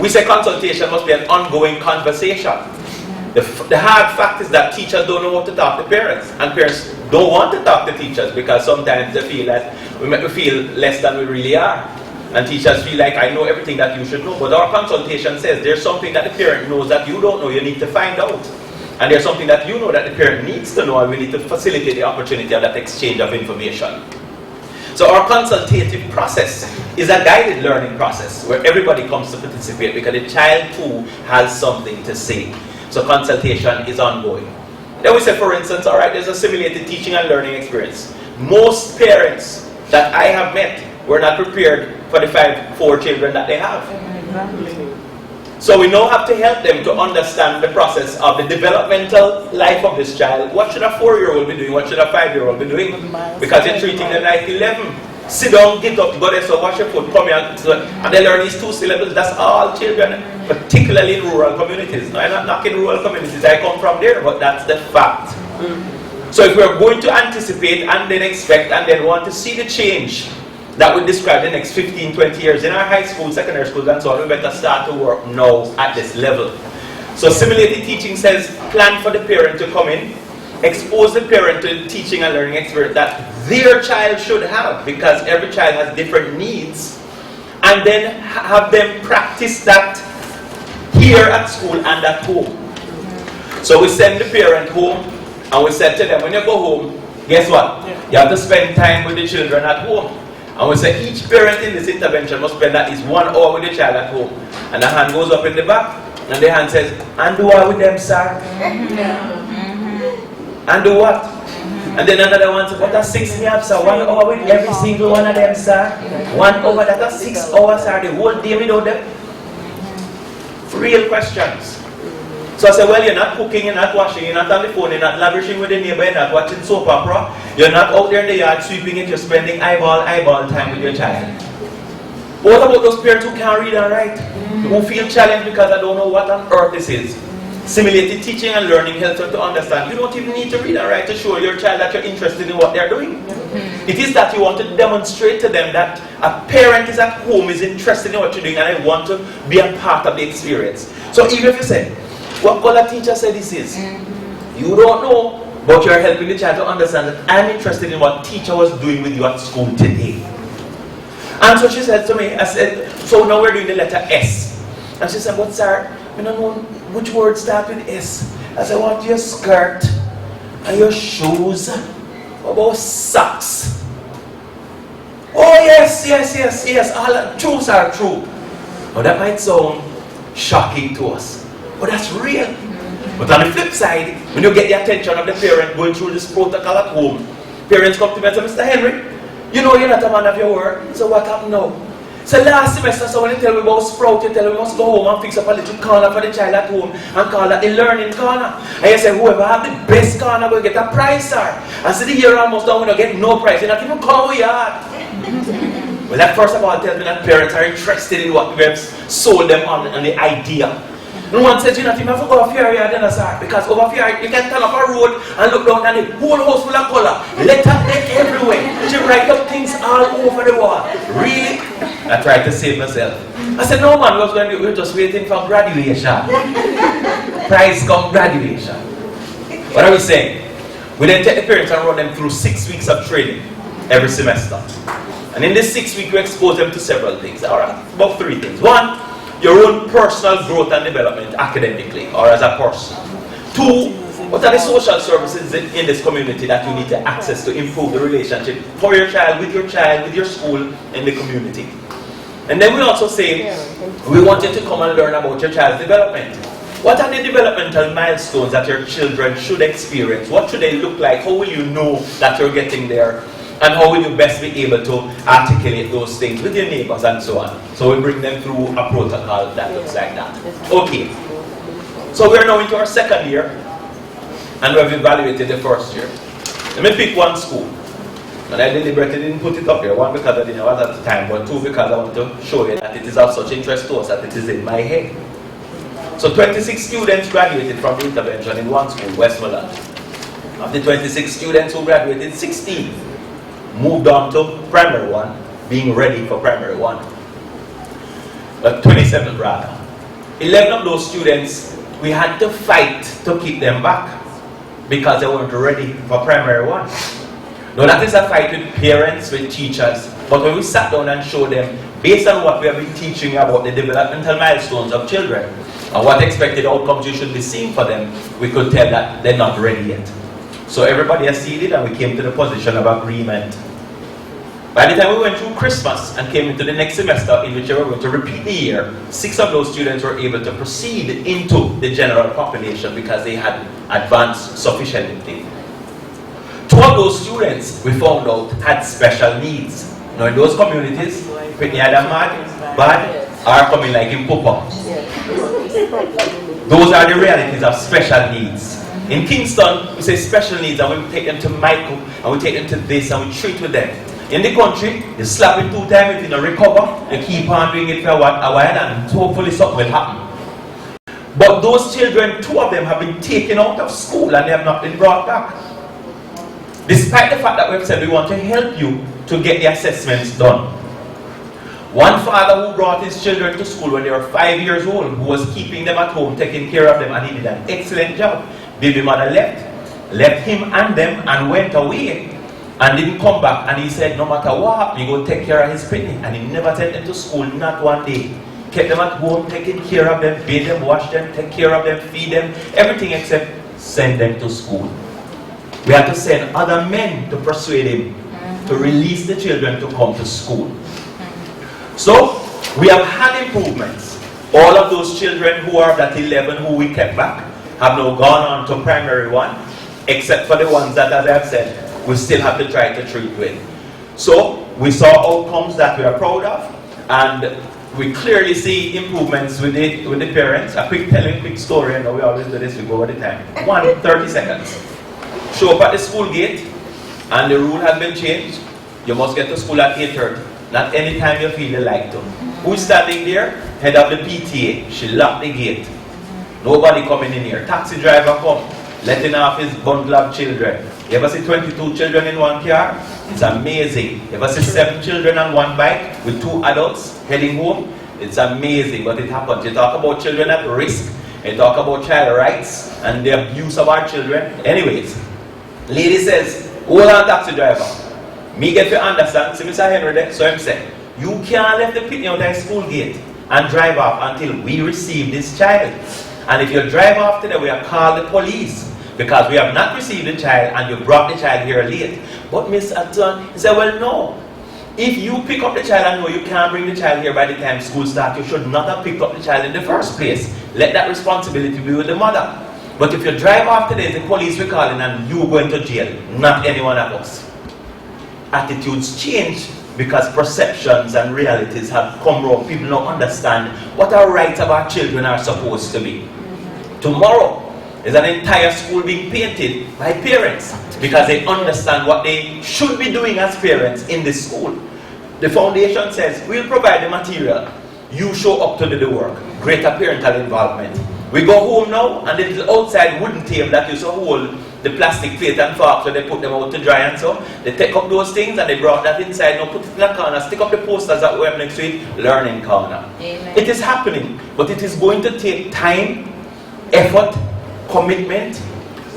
We say consultation must be an ongoing conversation. The hard fact is that teachers don't know what to talk to parents, and parents don't want to talk to teachers because sometimes they feel that we make them feel less than we really are. And teachers feel like, I know everything that you should know. But our consultation says there's something that the parent knows that you don't know, you need to find out. And there's something that you know that the parent needs to know, and we need to facilitate the opportunity of that exchange of information. So our consultative process is a guided learning process where everybody comes to participate because the child too has something to say. So consultation is ongoing. Then we say, for instance, all right, there's a simulated teaching and learning experience. Most parents that I have met were not prepared for the 4 children that they have. So we now have to help them to understand the process of the developmental life of this child. What should a 4-year-old be doing? What should a 5-year-old be doing? Because you're treating them like 11. Sit down, get up, go there, so wash your foot, come here. And they learn these 2 syllables. That's all children, particularly in rural communities. Now, I'm not knocking rural communities. I come from there, but that's the fact. So if we're going to anticipate and then expect and then want to see the change that would describe the next 15, 20 years in our high school, secondary schools and so on, we better start to work now at this level. So simulated teaching says plan for the parent to come in, expose the parent to the teaching and learning experience that their child should have, because every child has different needs, and then have them practice that here at school and at home. So we send the parent home and we said to them, when you go home, guess what? You have to spend time with the children at home. And we say each parent in this intervention must spend at least 1 hour with the child at home. And the hand goes up in the back, and the hand says, and do what with them, sir? And do what? And then another one says, what are 6 me sir? 1 hour with every single one of them, sir? 1 hour, that are 6 hours, sir, the whole day without them? Real questions. So I said, well, you're not cooking, you're not washing, you're not on the phone, you're not lavishing with the neighbor, you're not watching soap opera, you're not out there in the yard sweeping it, you're spending eyeball time with your child. What about those parents who can't read and write? Who feel challenged because I don't know what on earth this is? Simulated teaching and learning helps them to understand. You don't even need to read and write to show your child that you're interested in what they're doing. It is that you want to demonstrate to them that a parent is at home, is interested in what you're doing, and I want to be a part of the experience. So even if you say, what color teacher said this is? You don't know, but you're helping the child to understand that I'm interested in what teacher was doing with you at school today. And so she said to me, I said, so now we're doing the letter S. And she said, but sir, I don't know which word starts with S. I said, I want your skirt and your shoes. What about socks? Oh yes, all truths are true. Now that might sound shocking to us, but that's real. But on the flip side, when you get the attention of the parent going through this protocol at home, parents come to me and say, Mr. Henry, you know you're not a man of your word, so what happened now? So last semester, so when you tell me about Sprout, you tell me we must go home and fix up a little corner for the child at home and call that the learning corner. And you say, whoever have the best corner will get a prize, sir. And so the year almost done, we don't get no prize. You're not even come with yard. Well, that first of all tells me that parents are interested in what we have sold them on and the idea. No one says, you not even have to go off your yard, sir, because over here you can turn up a road and look down and the whole house full of color. Letter deck everywhere. She write up things all over the wall. Really? I tried to save myself. I said, no man, what's going to do? We're just waiting for graduation. Prize come graduation. What are we saying? We then take the parents and run them through 6 weeks of training every semester. And in this 6 weeks, we expose them to several things. All right, about 3 things. 1, your own personal growth and development academically or as a person. 2, what are the social services in this community that you need to access to improve the relationship for your child, with your school, in the community. And then we also say, we want you to come and learn about your child's development. What are the developmental milestones that your children should experience? What should they look like? How will you know that you're getting there? And how will you best be able to articulate those things with your neighbors and so on? So we bring them through a protocol that looks like that. Okay. So we're now into our 2nd year, and we've evaluated the 1st year. Let me pick one school. And I deliberately didn't put it up here. 1, because I didn't know at the time, but 2, because I want to show you that it is of such interest to us that it is in my head. So 26 students graduated from the intervention in one school, Westmoreland. Of the 26 students who graduated, 16 moved on to primary 1, being ready for primary 1. 27 rather. 11 of those students, we had to fight to keep them back because they weren't ready for primary 1. Now that is a fight with parents, with teachers, but when we sat down and showed them, based on what we have been teaching about the developmental milestones of children, and what expected outcomes you should be seeing for them, we could tell that they're not ready yet. So everybody acceded and we came to the position of agreement. By the time we went through Christmas and came into the next semester in which we were going to repeat the year, 6 of those students were able to proceed into the general population because they had advanced sufficiently. 2 of those students, we found out, had special needs. Now in those communities, Whitney either bad, or coming like in Pupa. Those are the realities of special needs. In Kingston, we say special needs and we take them to Michael and we take them to this and we treat with them. In the country, you slap it 2 times, if you don't recover, you keep on doing it for a while and hopefully something will happen. But those children, 2 of them have been taken out of school and they have not been brought back. Despite the fact that we've said we want to help you to get the assessments done. One father who brought his children to school when they were 5 years old, who was keeping them at home, taking care of them, and he did an excellent job. Baby mother left him and them and went away and didn't come back. And he said no matter what happened, he go take care of his Pitney. And he never sent them to school, not one day. Kept them at home, taking care of them, bathe them, wash them, take care of them, feed them, everything except send them to school. We had to send other men to persuade him to release the children to come to school. So, we have had improvements. All of those children who are that 11 who we kept back have now gone on to primary 1, except for the ones that, as I've said, we still have to try to treat with. So, we saw outcomes that we are proud of, and we clearly see improvements with the parents. Tell a quick story, and we always do this, we go over the time. 30 seconds. Show up at the school gate, and the rule has been changed. You must get to school at 8:30. Not any time you feel you like to. Who's standing there? Head of the PTA. She locked the gate. Nobody coming in here. Taxi driver come, letting off his bundle of children. You ever see 22 children in one car? It's amazing. You ever see 7 children on one bike with 2 adults heading home? It's amazing, but it happens. You talk about children at risk. You talk about child rights and the abuse of our children. Anyways, lady says, hold on, taxi driver. Me get to understand, see Mr. Henry there, so I'm saying, you can't let the Pitney out of the school gate and drive off until we receive this child. And if you drive off today, we have called the police because we have not received the child and you brought the child here late. But Mr. Atton, he said, well, no. If you pick up the child and know you can't bring the child here by the time school starts, you should not have picked up the child in the first place. Let that responsibility be with the mother. But if you drive off today, the police will call in and you going to jail, not any one of us. Attitudes change because perceptions and realities have come wrong. People don't understand what our rights of our children are supposed to be. Tomorrow is an entire school being painted by parents because they understand what they should be doing as parents in the school. The foundation says, we'll provide the material. You show up to do the work. Greater parental involvement. We go home now and the little outside wooden table that used to hold the plastic plate and forks where they put them out to dry and so, they take up those things and they brought that inside, now put it in a corner, stick up the posters that we have next to it, learning corner. Amen. It is happening, but it is going to take time, effort, commitment,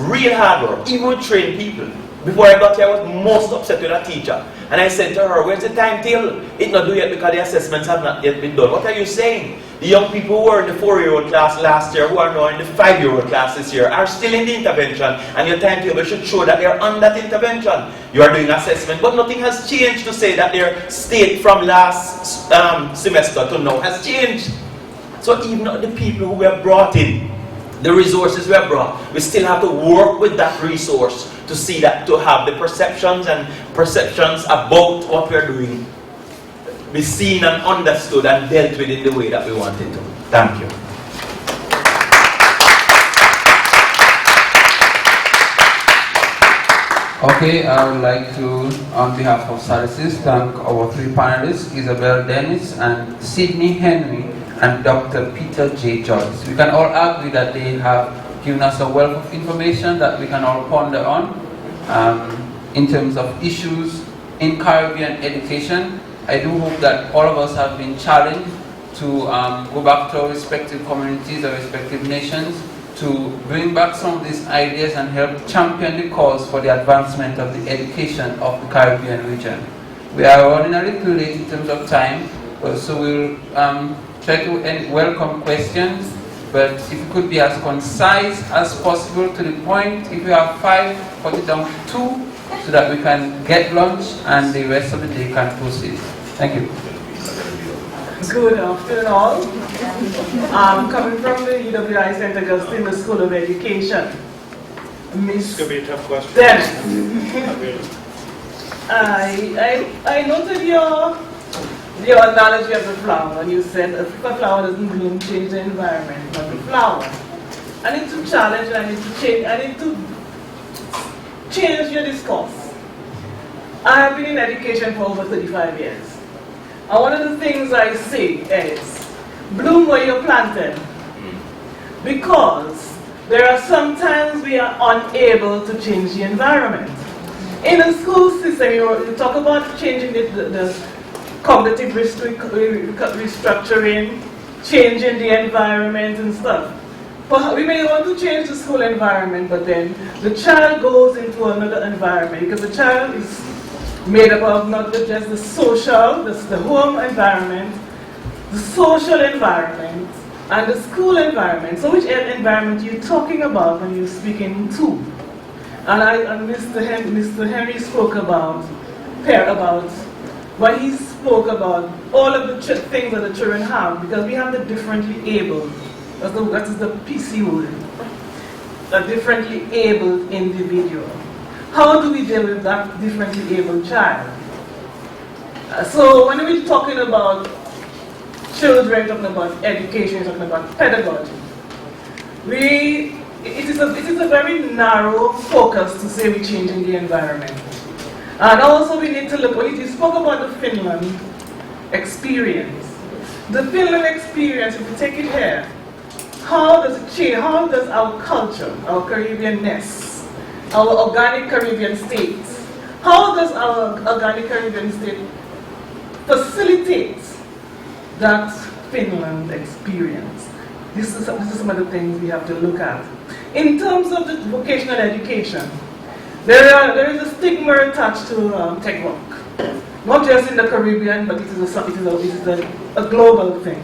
real hard work, even with trained people. Before I got here, I was most upset with a teacher. And I said to her, where's the timetable? It's not due yet because the assessments have not yet been done. What are you saying? The young people who were in the 4-year-old class last year, who are now in the 5-year-old class this year, are still in the intervention, and your timetable should show that they're on that intervention. You are doing assessment, but nothing has changed to say that their state from last semester to now has changed. So even the people who were brought in, the resources we have brought, we still have to work with that resource to see that, to have the perceptions about what we're doing be seen and understood and dealt with in the way that we want it to. Thank you. Okay, I would like to, on behalf of SALISES, thank our 3 panelists, Isabel Dennis and Sydney Henry and Dr. Peter J. Joyce. We can all agree that they have given us a wealth of information that we can all ponder on in terms of issues in Caribbean education. I do hope that all of us have been challenged to go back to our respective communities, our respective nations, to bring back some of these ideas and help champion the cause for the advancement of the education of the Caribbean region. We are running a little late in terms of time, so we'll try to welcome questions, but if you could be as concise as possible to the point. If you have 5, cut it down to 2, so that we can get lunch and the rest of the day can proceed. Thank you. Good afternoon all. Coming from the UWI St. Augustine, the School of Education. Miss Dennis. I noted your analogy of the flower, and you said if a flower doesn't bloom, change the environment, but the flower. I need to challenge and I need to change your discourse. I have been in education for over 35 years. And one of the things I say is, bloom where you're planted. Because there are sometimes we are unable to change the environment. In a school system, you talk about changing the cognitive restructuring, changing the environment and stuff. But we may want to change the school environment, but then the child goes into another environment because the child is made up of not just the social, the home environment, the social environment, and the school environment. So which environment are you talking about when you're speaking to? And Mr. Henry spoke about when he spoke about all of the things that the children have, because we have the differently abled, that is the PC word, a differently abled individual. How do we deal with that differently abled child? So when we're talking about children, talking about education, talking about pedagogy, it is a very narrow focus to say we're changing the environment. And also we need to look, when you spoke about the Finland experience, the Finland experience, if we take it here, how does it change, how does our culture, our Caribbean-ness, our organic Caribbean states, how does our organic Caribbean state facilitate that Finland experience? This is some of the things we have to look at. In terms of the vocational education, there is a stigma attached to tech work. Not just in the Caribbean, but it is a global thing.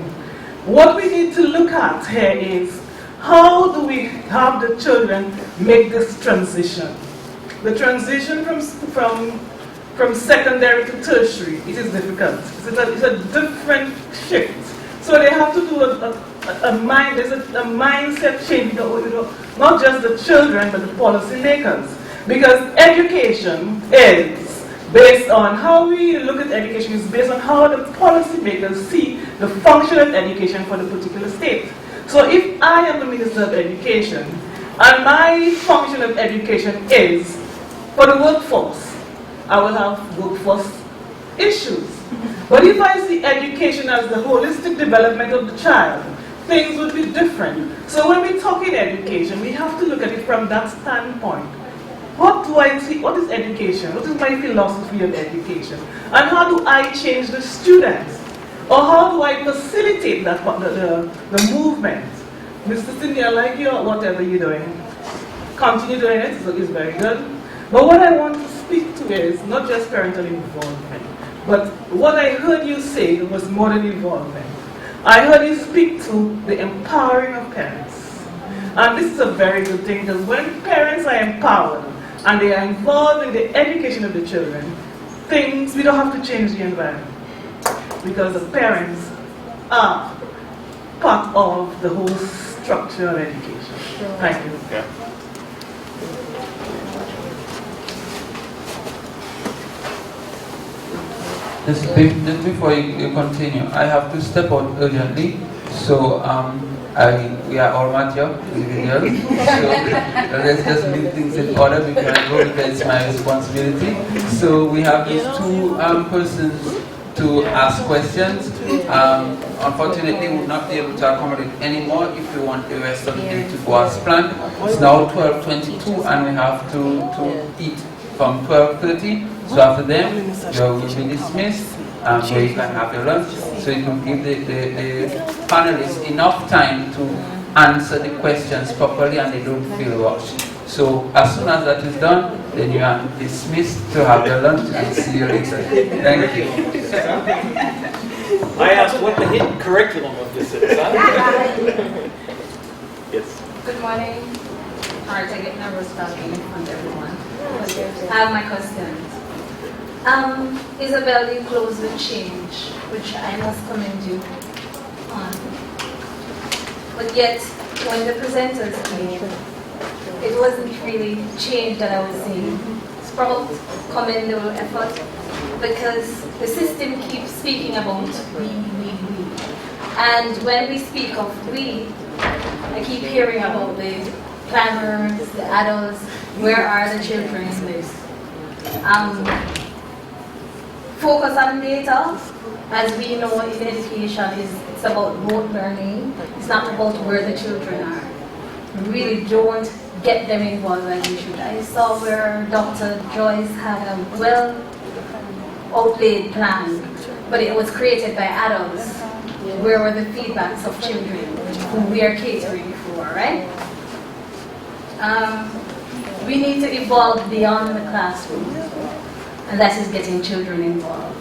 What we need to look at here is, how do we have the children make this transition? The transition from secondary to tertiary, it is difficult. It's a different shift. So they have to do a mindset change, not just the children, but the policy makers. Because education is based on how we look at education, is based on how the policy makers see the function of education for the particular state. So if I am the Minister of Education, and my function of education is for the workforce, I will have workforce issues. But if I see education as the holistic development of the child, things would be different. So when we talk in education, we have to look at it from that standpoint. What do I see? What is education? What is my philosophy of education? And how do I change the students? Or how do I facilitate that, the movement? Mr. Cindy, I like your whatever you're doing. continue doing it, so it's very good. But what I want to speak to is not just parental involvement, but what I heard you say was more than involvement. I heard you speak to the empowering of parents. And this is a very good thing, because when parents are empowered and they are involved in the education of the children, we don't have to change the environment, because the parents are part of the whole structure of education. Thank you. Yeah. Just before you continue, I have to step out urgently. So we are all mature individuals. So let's just leave things in order before I go, because it's my responsibility. So we have these two persons to ask questions. Unfortunately, we will not be able to accommodate anymore if we want the rest of the day to go as planned. It's now 12:22 and we have to eat from 12:30. So after them, you will be dismissed, where you can have your lunch, so you can give the panelists enough time to answer the questions properly and they don't feel rushed. So as soon as that is done, then you are dismissed to have your lunch and see you later. Thank you. I asked what the hidden curriculum of this is. Yes. Good morning. Alright, I get nervous talking in front of everyone. I have my questions. Isabel, you closed with change, which I must commend you on. But yet, when the presenters came, it wasn't really change that I was seeing. Sprout, commendable effort, because the system keeps speaking about we. And when we speak of we, I keep hearing about the planners, the adults, where are the children in this? Focus on data, as we know in education, it's about rote learning. It's not about where the children are. We really don't get them involved like we should. I saw where Dr. Joyce had a well outlaid plan, but it was created by adults. Where were the feedbacks of children who we are catering for, right? We need to evolve beyond the classroom, and that is getting children involved.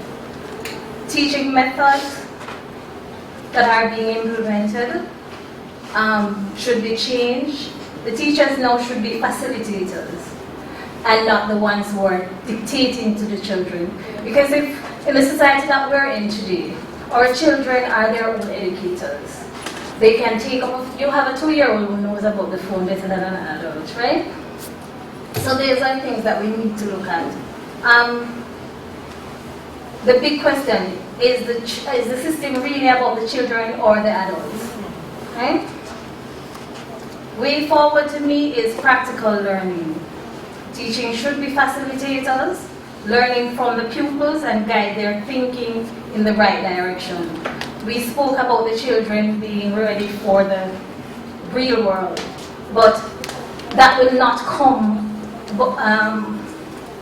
Teaching methods that are being implemented should be changed. The teachers now should be facilitators and not the ones who are dictating to the children. Because if in the society that we're in today, our children are their own educators. They can take up, you have a 2-year-old who knows about the phone better than an adult, right? So these are things that we need to look at. The big question, is the system really about the children or the adults? Right? Way forward to me is practical learning. Teaching should be facilitators, learning from the pupils and guide their thinking in the right direction. We spoke about the children being ready for the real world, but that will not come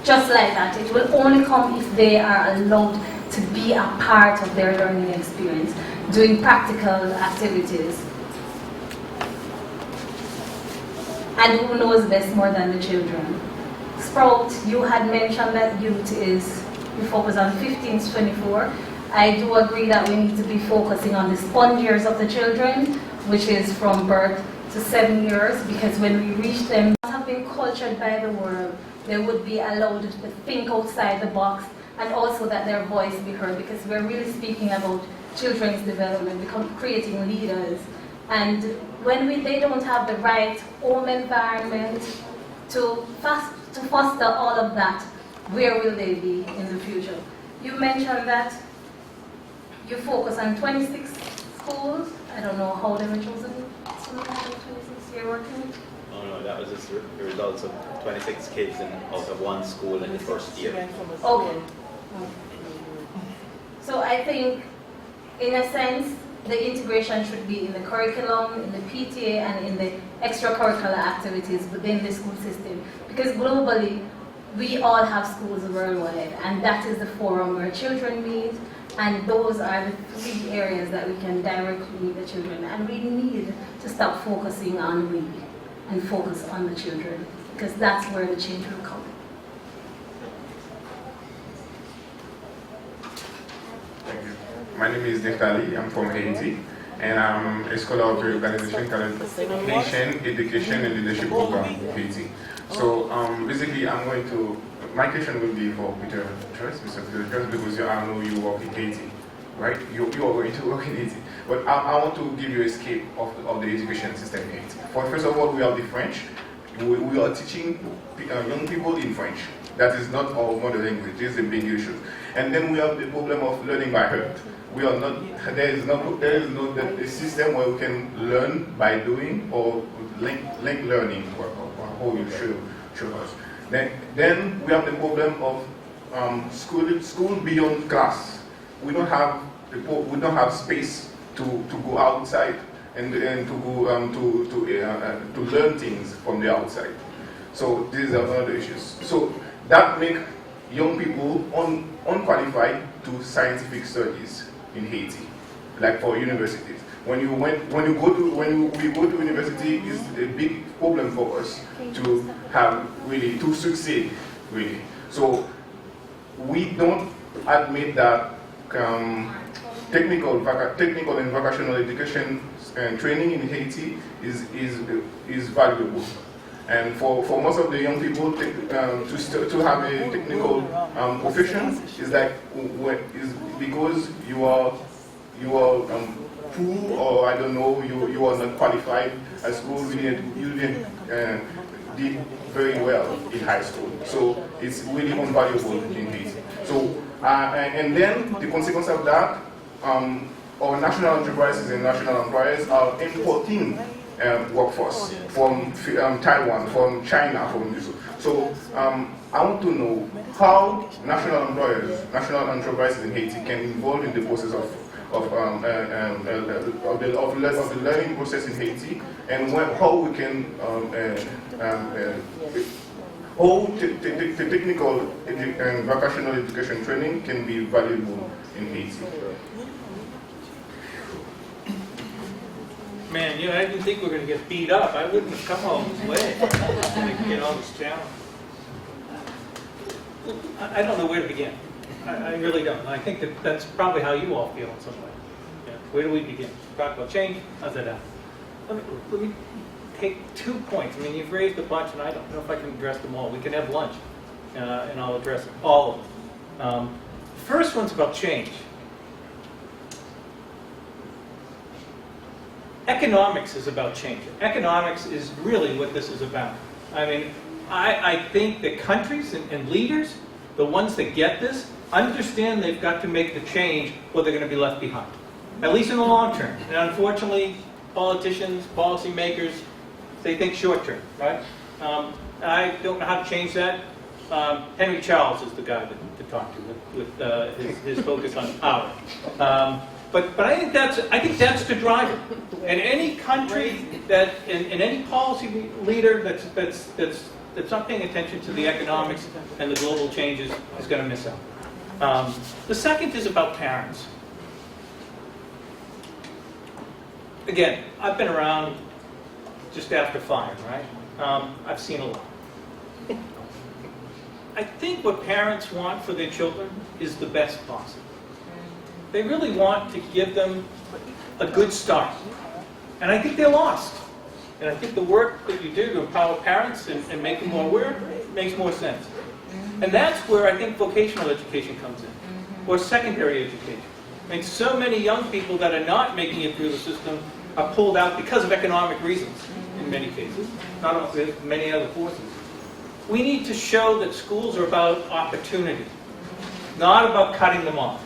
just like that. It will only come if they are allowed to be a part of their learning experience, doing practical activities. And who knows best more than the children? Sprout, you had mentioned that youth is, you focus on 15 to 24. I do agree that we need to be focusing on the sponge years of the children, which is from birth to 7 years, because when we reach them, have been cultured by the world, they would be allowed to think outside the box, and also that their voice be heard, because we're really speaking about children's development, creating leaders. And when they don't have the right home environment to foster all of that, where will they be in the future? You mentioned that you focus on 26 schools. I don't know how they were chosen. 26 you're working with? No, that was just the results of 26 kids out of one school in the first year. Okay. So I think, in a sense, the integration should be in the curriculum, in the PTA, and in the extracurricular activities within the school system. Because globally, we all have schools worldwide, and that is the forum where children meet, and those are the 3 areas that we can directly meet the children. And we need to stop focusing on we. and focus on the children, because that's where the change will come. Thank you. My name is Neftali. I'm from Haiti, and I'm a scholar of the organization called Nation Education and Leadership Program in Haiti. So basically, my question will be for Peter Joyce, Mr. Peter Joyce, because I know you work in Haiti, right? You are going to work in Haiti. But I want to give you a scape of the education system in Haiti. First of all, we have the French. We are teaching young people in French. That is not our mother language. This is a big issue. And then we have the problem of learning by heart. There is no the system where we can learn by doing or link learning, or how you show us. Then we have the problem of school beyond class. We don't have space to go outside and to go to learn things from the outside. So these are other issues. So that make young people unqualified to scientific studies in Haiti, like for universities. When we go to university, is a big problem for us to succeed really. So we don't admit that technical and vocational education and training in Haiti is valuable. And for most of the young people to have a technical profession is because you are poor, or I don't know, you are not qualified at school. You didn't did very well in high school, so it's really invaluable in Haiti. So and then the consequence of that, our national enterprises and national employers are importing workforce from Taiwan, from China, so I want to know how national employers, national enterprises in Haiti can involve in the process of the learning process in Haiti, and how we can how the technical and vocational education training can be valuable in Haiti. Man, I didn't think we were going to get beat up. I wouldn't have come all this way to get on this challenge. I don't know where to begin. I really don't. I think that's probably how you all feel in some way. Yeah. Where do we begin? Talk about change? How's that happen? Let me take 2 points. I mean, you've raised a bunch, and I don't know if I can address them all. We can have lunch, and I'll address all of them. First one's about change. Economics is about change. Economics is really what this is about. I mean, I think that countries and leaders, the ones that get this, understand they've got to make the change or they're going to be left behind, at least in the long term. And unfortunately, politicians, policymakers, they think short term, right? I don't know how to change that. Henry Charles is the guy to talk to with his focus on power. But I think that's the driver. And any country and any policy leader that's not paying attention to the economics and the global changes is going to miss out. The second is about parents. Again, I've been around just after fire, right? I've seen a lot. I think what parents want for their children is the best possible. They really want to give them a good start. And I think they're lost. And I think the work that you do to empower parents and make them more aware makes more sense. And that's where I think vocational education comes in, or secondary education. I mean, so many young people that are not making it through the system are pulled out because of economic reasons, in many cases, not with many other forces. We need to show that schools are about opportunity, not about cutting them off.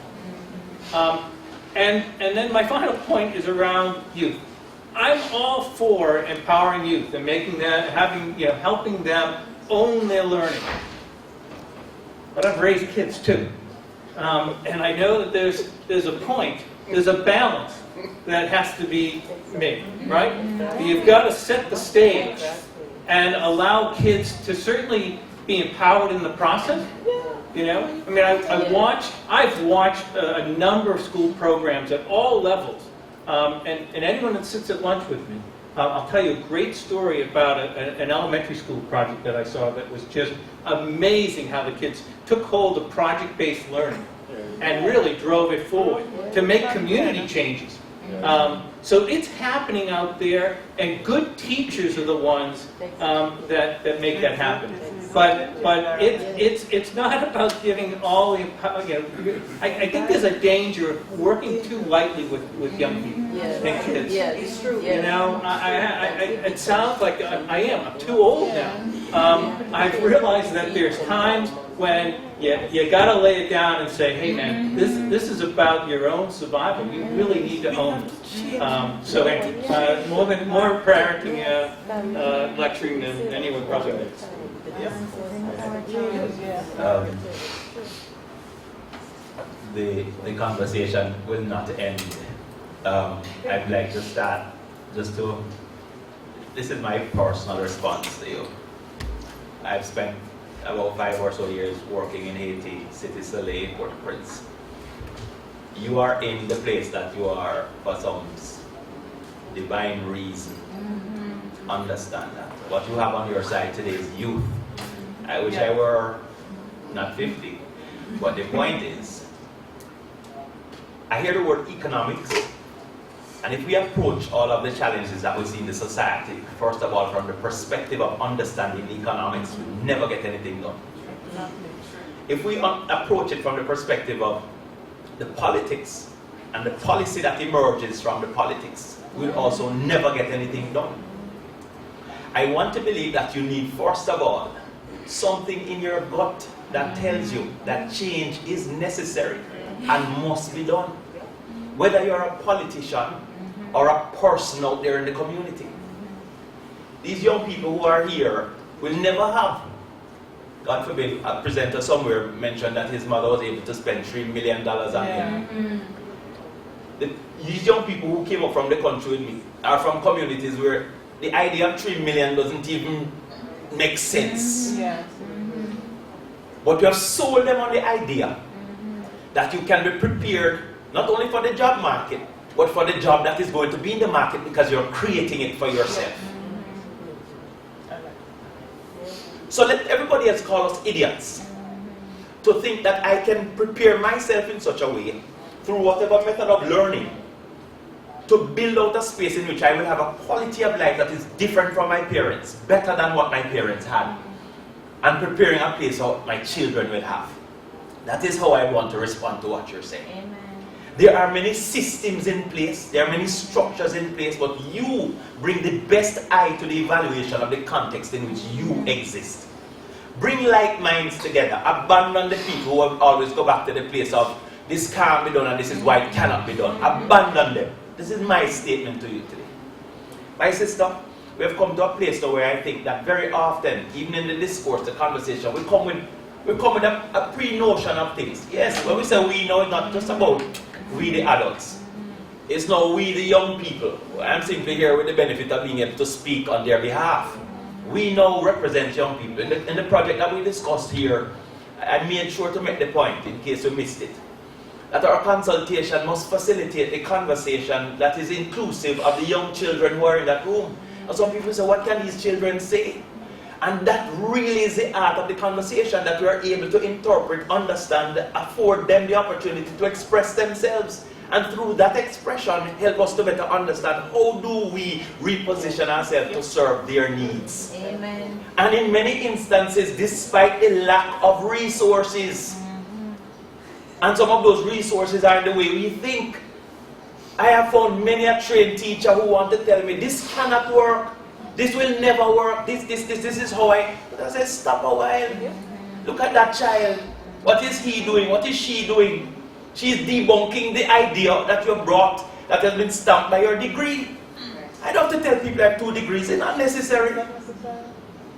And then my final point is around youth. I'm all for empowering youth and making them, helping them own their learning. But I've raised kids too, and I know that there's a point, there's a balance that has to be made, right? You've got to set the stage and allow kids to certainly be empowered in the process. I mean, I've watched a number of school programs at all levels, and anyone that sits at lunch with me, I'll tell you a great story about an elementary school project that I saw that was just amazing how the kids took hold of project-based learning and really drove it forward to make community changes. So it's happening out there, and good teachers are the ones that make that happen. But it's not about giving all the, I think there's a danger of working too lightly with young people and kids. Yeah, it's true. You know, it sounds like I'm too old now. I've realized that there's times when you got to lay it down and say, hey man, this is about your own survival. You really need to own it. So more parenting lecturing than anyone probably makes. The conversation will not end. I'd like to start this is my personal response to you. I've spent about 5 or so years working in Haiti, Cité Soleil, Port-au-Prince. You are in the place that you are for some divine reason. Understand that. What you have on your side today is youth. I wish I were not 50. But the point is, I hear the word economics, and if we approach all of the challenges that we see in the society, first of all, from the perspective of understanding economics, we never get anything done. If we approach it from the perspective of the politics and the policy that emerges from the politics, we'll also never get anything done. I want to believe that you need, first of all, something in your gut that tells you that change is necessary and must be done. Whether you're a politician or a person out there in the community. These young people who are here will never have, God forbid, a presenter somewhere mentioned that his mother was able to spend $3 million on him. These young people who came up from the country with me are from communities where the idea of $3 million doesn't even make sense. But you have sold them on the idea that you can be prepared not only for the job market, but for the job that is going to be in the market because you're creating it for yourself. So let everybody else call us idiots to think that I can prepare myself in such a way through whatever method of learning to build out a space in which I will have a quality of life that is different from my parents, better than what my parents had, and preparing a place that my children will have. That is how I want to respond to what you're saying. Amen. There are many systems in place, there are many structures in place, but you bring the best eye to the evaluation of the context in which you exist. Bring like minds together, abandon the people who have always go back to the place of this can't be done and this is why it cannot be done. Abandon them. This is my statement to you today. My sister, we have come to a place where I think that very often, even in the discourse, the conversation, we come with a pre-notion of things. Yes, when we say we know, it's not just about we the adults. It's now we the young people. I'm simply here with the benefit of being able to speak on their behalf. We now represent young people. In the project that we discussed here, I made sure to make the point, in case you missed it, that our consultation must facilitate a conversation that is inclusive of the young children who are in that room. And some people say, what can these children say? And that really is the art of the conversation, that we are able to interpret, understand, afford them the opportunity to express themselves. And through that expression, help us to better understand how do we reposition ourselves to serve their needs. Amen. And in many instances, despite the lack of resources, and some of those resources are the way we think. I have found many a trained teacher who want to tell me, this cannot work, this will never work, this is how but I say, stop a while. Look at that child. What is he doing? What is she doing? She's debunking the idea that you brought that has been stamped by your degree. I don't have to tell people I have 2 degrees, it's not necessary.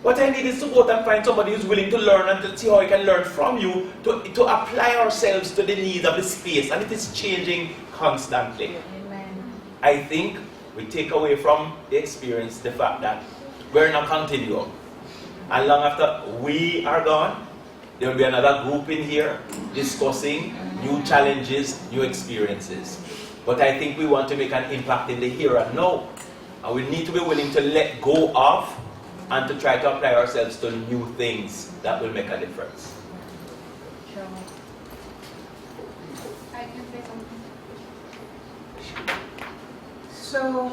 What I need is to go out and find somebody who's willing to learn and to see how I can learn from you to apply ourselves to the needs of the space. And it is changing constantly. Amen. I think we take away from the experience the fact that we're in a continuum. And long after we are gone, there will be another group in here discussing new challenges, new experiences. But I think we want to make an impact in the here and now. And we need to be willing to let go of and to try to apply ourselves to new things that will make a difference. I can say something. So,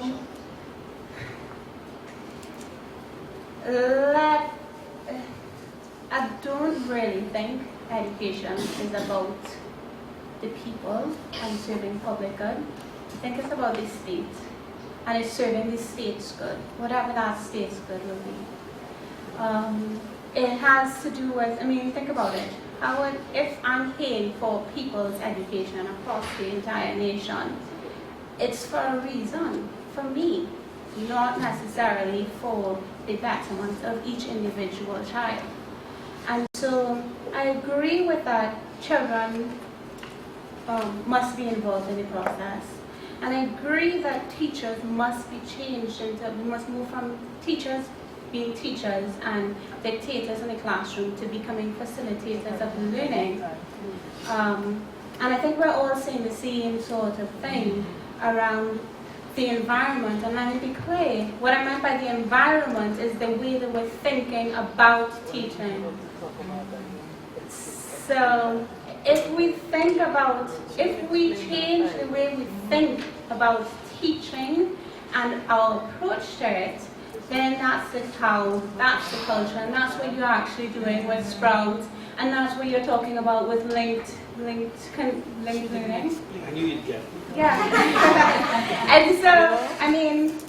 I don't really think education is about the people and serving public good. I think it's about the state, and it's serving the state's good, whatever that state's good will be. It has to do with, I mean, think about it. If I'm paying for people's education across the entire nation, it's for a reason, for me, not necessarily for the betterment of each individual child. And so I agree with that. Children must be involved in the process. And I agree that teachers must be changed into, we must move from teachers being teachers and dictators in the classroom to becoming facilitators of learning. And I think we're all saying the same sort of thing around the environment. And let me be clear, what I meant by the environment is the way that we're thinking about teaching. So if we change the way we think about teaching and our approach to it, then that's the culture, and that's what you're actually doing with Sprout, and that's what you're talking about with linked learning. I knew you'd get it. Yeah. And so, I mean,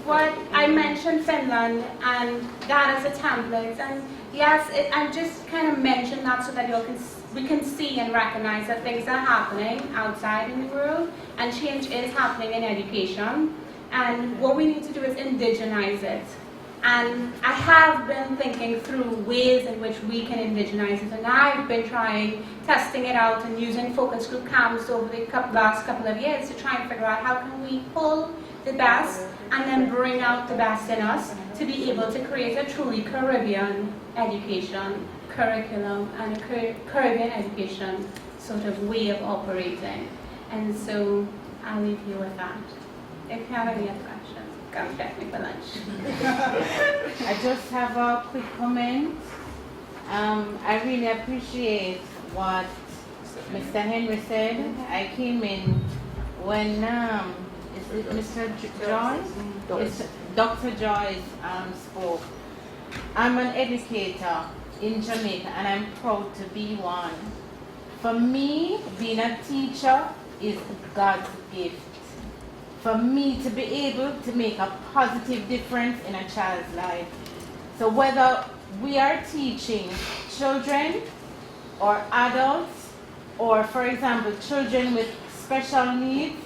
what I mentioned Finland and that as a template, and yes, I just kind of mentioned that so that we can see and recognize that things are happening outside in the world, and change is happening in education. And what we need to do is indigenize it. And I have been thinking through ways in which we can indigenize it, and I've been testing it out and using focus group camps over the last couple of years to try and figure out how can we pull the best and then bring out the best in us to be able to create a truly Caribbean education curriculum and a Caribbean education sort of way of operating. And so I'll leave you with that. If you have any other questions, come check me for lunch. I just have a quick comment. I really appreciate what Mr. Henry said. I came in when is it Mr. Joyce? Dr. Joyce spoke. I'm an educator in Jamaica, and I'm proud to be one. For me, being a teacher is God's gift. For me to be able to make a positive difference in a child's life. So whether we are teaching children or adults, or for example, children with special needs,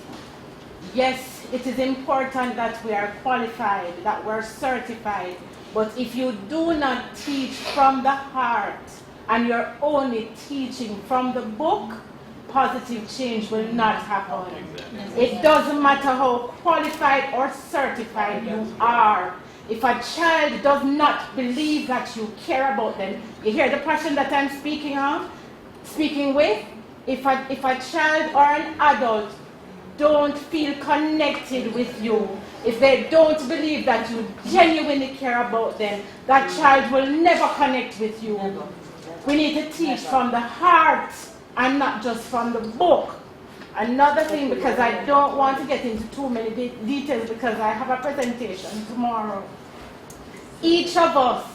yes, it is important that we are qualified, that we're certified. But if you do not teach from the heart and you're only teaching from the book, positive change will not happen. It doesn't matter how qualified or certified you are. If a child does not believe that you care about them, you hear the passion that I'm speaking with? If a child or an adult don't feel connected with you, if they don't believe that you genuinely care about them, that child will never connect with you. We need to teach from the heart and not just from the book. Another thing, because I don't want to get into too many details because I have a presentation tomorrow. Each of us,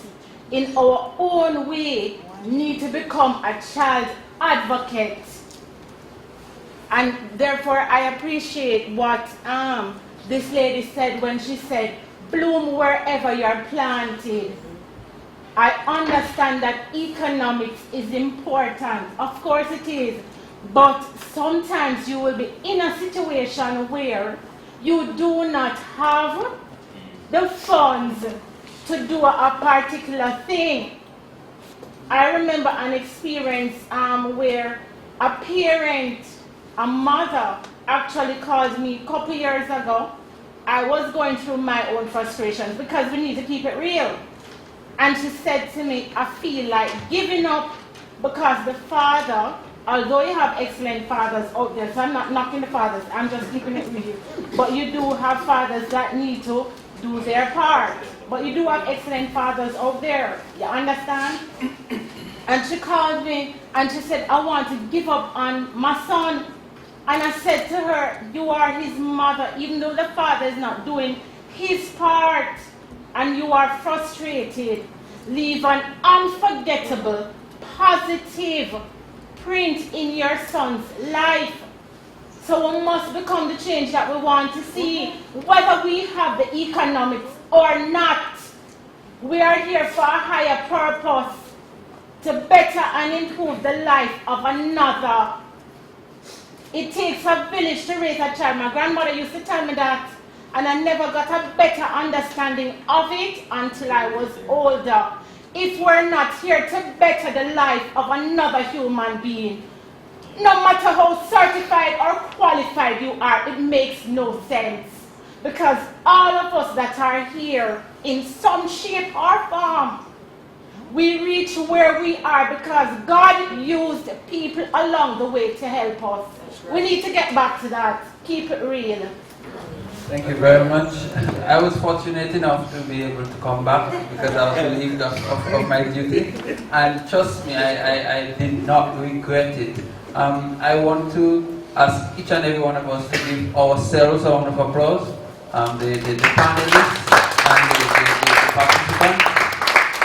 in our own way, need to become a child advocate. And therefore, I appreciate what this lady said when she said, bloom wherever you're planted. I understand that economics is important. Of course it is. But sometimes you will be in a situation where you do not have the funds to do a particular thing. I remember an experience where a parent, a mother, actually called me a couple years ago. I was going through my own frustrations because we need to keep it real. And she said to me, I feel like giving up because the father although you have excellent fathers out there, so I'm not knocking the fathers, I'm just keeping it with you. But you do have fathers that need to do their part. But you do have excellent fathers out there. You understand? And she called me and she said, I want to give up on my son. And I said to her, you are his mother, even though the father is not doing his part and you are frustrated. Leave an unforgettable, positive print in your son's life. So we must become the change that we want to see, whether we have the economics or not. We are here for a higher purpose, to better and improve the life of another. It takes a village to raise a child. My grandmother used to tell me that, and I never got a better understanding of it until I was older. If we're not here to better the life of another human being, no matter how certified or qualified you are, it makes no sense. Because all of us that are here, in some shape or form, we reach where we are because God used people along the way to help us. We need to get back to that. Keep it real. Thank you very much. I was fortunate enough to be able to come back because I was relieved of my duty. And trust me, I did not regret it. I want to ask each and every one of us to give ourselves a round of applause. The panelists and the participants.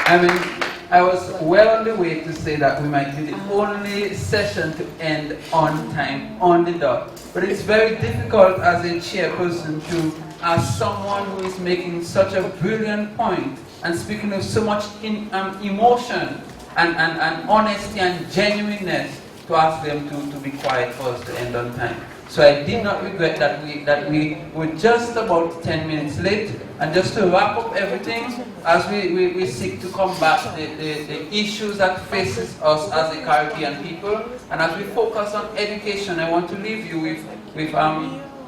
I mean, I was well on the way to say that we might be the only session to end on time, on the dot. But it's very difficult as a chairperson to ask someone who is making such a brilliant point and speaking with so much emotion and honesty and genuineness to ask them to be quiet for us to end on time. So I did not regret that we were just about 10 minutes late. And just to wrap up everything, as we seek to combat the issues that faces us as a Caribbean people, and as we focus on education, I want to leave you with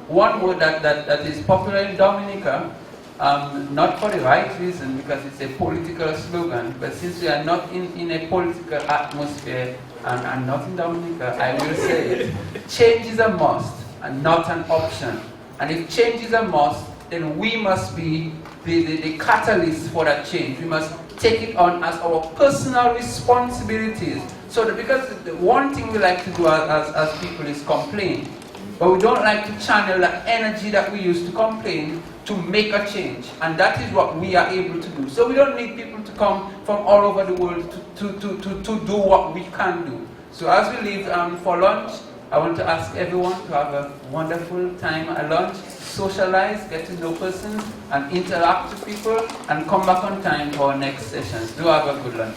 one word that is popular in Dominica, not for the right reason, because it's a political slogan, but since we are not in a political atmosphere, and not in Dominica, I will say it. Change is a must and not an option. And if change is a must, then we must be the catalyst for that change. We must take it on as our personal responsibilities. So that, because the one thing we like to do as people is complain. But we don't like to channel the energy that we use to complain to make a change. And that is what we are able to do. So we don't need people to come from all over the world to do what we can do. So as we leave for lunch, I want to ask everyone to have a wonderful time at lunch, socialize, get to know persons, and interact with people, and come back on time for our next sessions. Do have a good lunch.